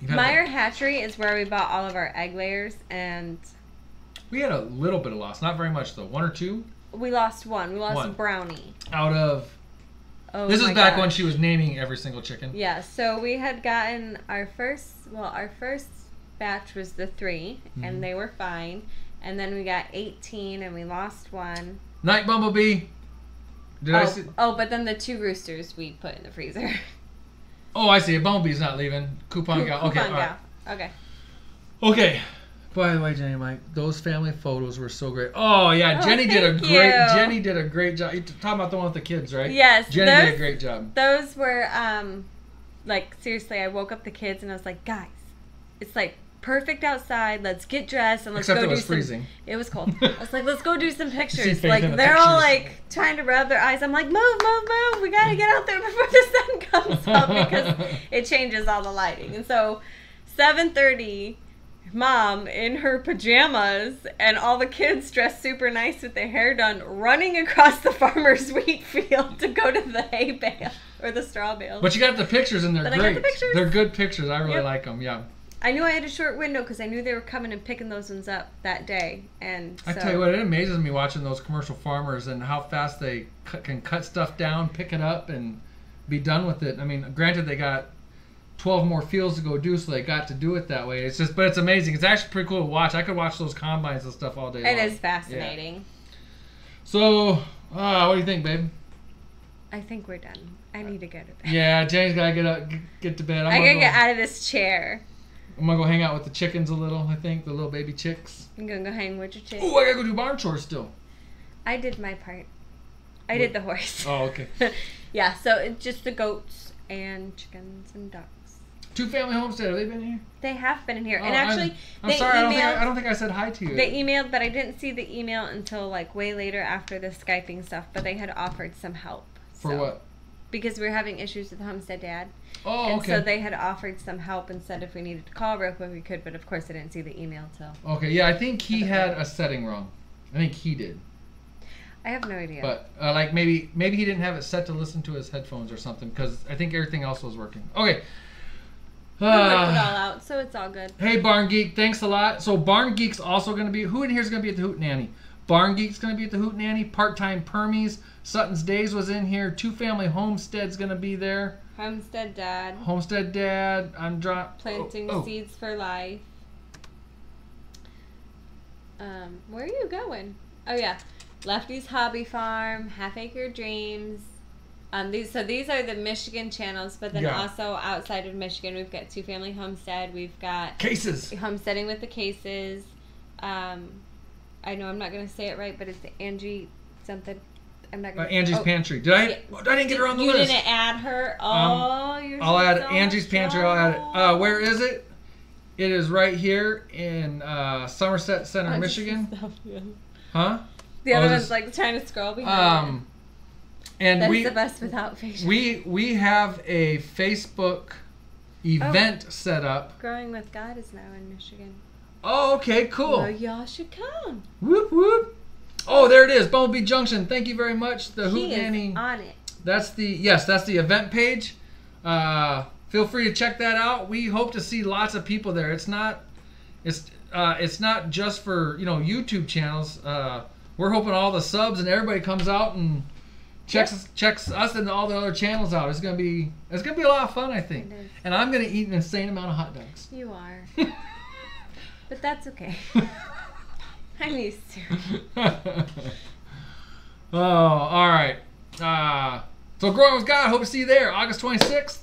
Meyer Hatchery is where we bought all of our egg layers, and we had a little bit of loss, not very much though. 1 or 2. We lost 1. We lost Brownie. Out of. Oh, this is back when she was naming every single chicken. Yeah, so we had gotten our first batch was the 3, and they were fine. And then we got 18, and we lost 1. Night Bumblebee. I see? Oh, but then the 2 roosters we put in the freezer. Oh, I see. Bumblebee's not leaving. Coupon gal. Okay. Coupon gal. Okay. Okay. By the way, Jenny, Mike, those family photos were so great. Oh yeah, Jenny did a great job. You're talking about the one with the kids, right? Yes. Jenny did a great job. Those were like seriously, I woke up the kids and I was like, guys, it's like perfect outside. Let's get dressed and let's Except go it was do freezing. some. It was cold. I was like, let's go do some pictures. Faith Like in the they're all pictures. like trying to rub their eyes. I'm like, move. We gotta get out there before the sun comes up because it changes all the lighting. And so 7:30, Mom in her pajamas and all the kids dressed super nice with their hair done, running across the farmer's wheat field to go to the hay bale or the straw bale. But you got the pictures and they're But I great. got the pictures. They're good pictures. I really Yep. like them. Yeah. I knew I had a short window because I knew they were coming and picking those ones up that day. And I tell you what, it amazes me watching those commercial farmers and how fast they can cut stuff down, pick it up, and be done with it. I mean, granted, they got 12 more fields to go do, so they got to do it that way. It's just, but it's amazing. It's actually pretty cool to watch. I could watch those combines and stuff all day long. It is fascinating. Yeah. So, what do you think, babe? I think we're done. I need to go to bed. Yeah, Jenny's gotta get to bed. I gotta get out of this chair. I'm gonna go hang out with the chickens a little. I think the little baby chicks. I'm gonna go hang with your chick. Oh, I gotta go do barn chores still. I did my part. I did the horse. Oh, okay. Yeah, so it's just the goats and chickens and ducks. 2 Family Homestead. Have they been here? They have been in here, Oh, and actually, I'm they sorry. emailed. I don't think I said hi to you. They emailed, but I didn't see the email until like way later after the Skyping stuff. But they had offered some help. For what? Because we were having issues with Homestead Dad. Oh, And okay. so they had offered some help and said if we needed to call real quick we could, but of course I didn't see the email till. Okay, yeah, I think he had a setting wrong. I think he did. I have no idea. But like maybe he didn't have it set to listen to his headphones or something because I think everything else was working. Okay. we worked it all out, so it's all good. Hey, Barn Geek, thanks a lot. So Barn Geek's also going to be, who in here is going to be at the Hootenanny? Barn Geek's going to be at the Hootenanny. Part-time Permies. Sutton's Days was in here. 2 Family Homestead's going to be there. Homestead Dad. Homestead Dad. I'm Planting seeds for life. Where are you going? Oh yeah, Lefty's Hobby Farm, Half Acre Dreams. These are the Michigan channels, but then Yeah. also outside of Michigan, we've got 2 Family Homestead. We've got Cases. Homesteading with the Cases. I know I'm not gonna say it right, but it's Angie something. I'm not gonna. Angie's Pantry. Did I? Yeah. I didn't get her on the you list. didn't add her. Oh, you're. I'll add so Angie's Pantry. I'll add it. Where is it? It is right here in Somerset Center, Michigan. Huh? The other Oh, one's this- like trying to scroll behind. And That's the best without facial. we have a Facebook event set up. Growing with God is now in Michigan. Oh, okay, cool. Well, y'all should come. Whoop whoop. Oh, there it is, Bumblebee Junction. Thank you very much. The He Hootenanny. is on it. That's the event page. Feel free to check that out. We hope to see lots of people there. It's not just for YouTube channels. We're hoping all the subs and everybody comes out and checks us and all the other channels out. It's gonna be a lot of fun, I think. It is. And I'm gonna eat an insane amount of hot dogs. You are. But that's okay. I'm used to. Oh, all right. So Growing with God, hope to see you there, August 26th.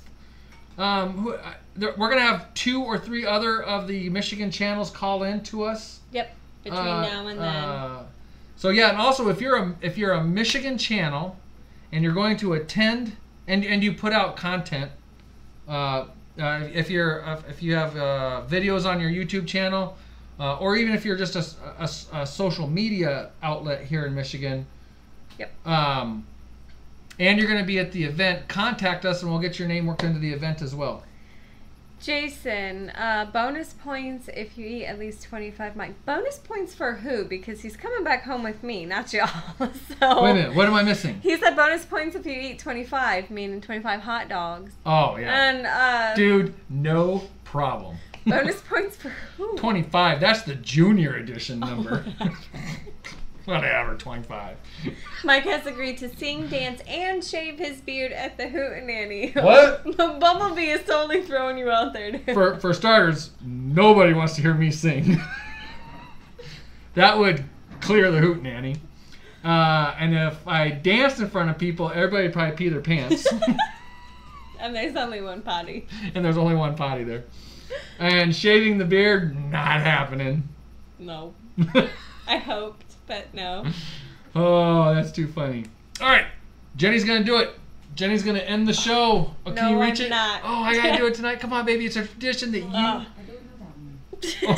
We're going to have 2 or 3 other of the Michigan channels call in to us. Yep, between now and then. So yeah, and also if you're a Michigan channel and you're going to attend and you put out content, if you have videos on your YouTube channel, or even if you're just a social media outlet here in Michigan, yep. And you're going to be at the event, contact us and we'll get your name worked into the event as well. Jason, bonus points if you eat at least 25 mic. Bonus points for who? Because he's coming back home with me, not y'all. So wait a minute, what am I missing? He said bonus points if you eat 25, meaning 25 hot dogs. Oh, yeah. And dude, no problem. Bonus points for who? 25, that's the junior edition number. Whatever, 25. Mike has agreed to sing, dance, and shave his beard at the Hootenanny. What? Bumblebee is totally throwing you out there, dude. For starters, nobody wants to hear me sing. That would clear the Hootenanny. And if I danced in front of people, everybody would probably pee their pants. And there's only one potty. And there's only one potty there. And shaving the beard, not happening. No. I hoped, but no. Oh, that's too funny. All right, Jenny's gonna do it. Jenny's gonna end the show. Oh, can you reach it? Not. Oh, I gotta do it tonight. Come on, baby. It's a tradition that you. I don't know that one.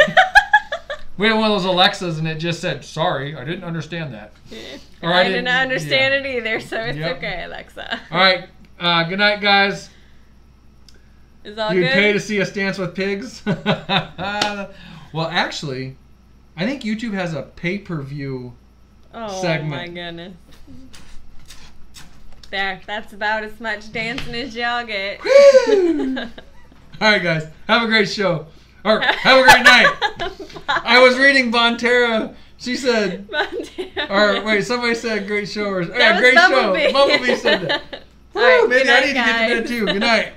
We had one of those Alexas, and it just said, "Sorry, I didn't understand that." Or I didn't understand it either, so it's okay, Alexa. All right. Good night, guys. Is all You'd good? pay to see us dance with pigs? Well, actually, I think YouTube has a pay-per-view segment. Oh my goodness. There, that's about as much dancing as y'all get. All right, guys. Have a great show. Or have a great night. I was reading Bonterra. She said, Bonterra. or wait, somebody said great show. Or, That was great Bumblebee. show. Bumblebee said that. All right, Woo, maybe good night, I need to get to bed too. Good night.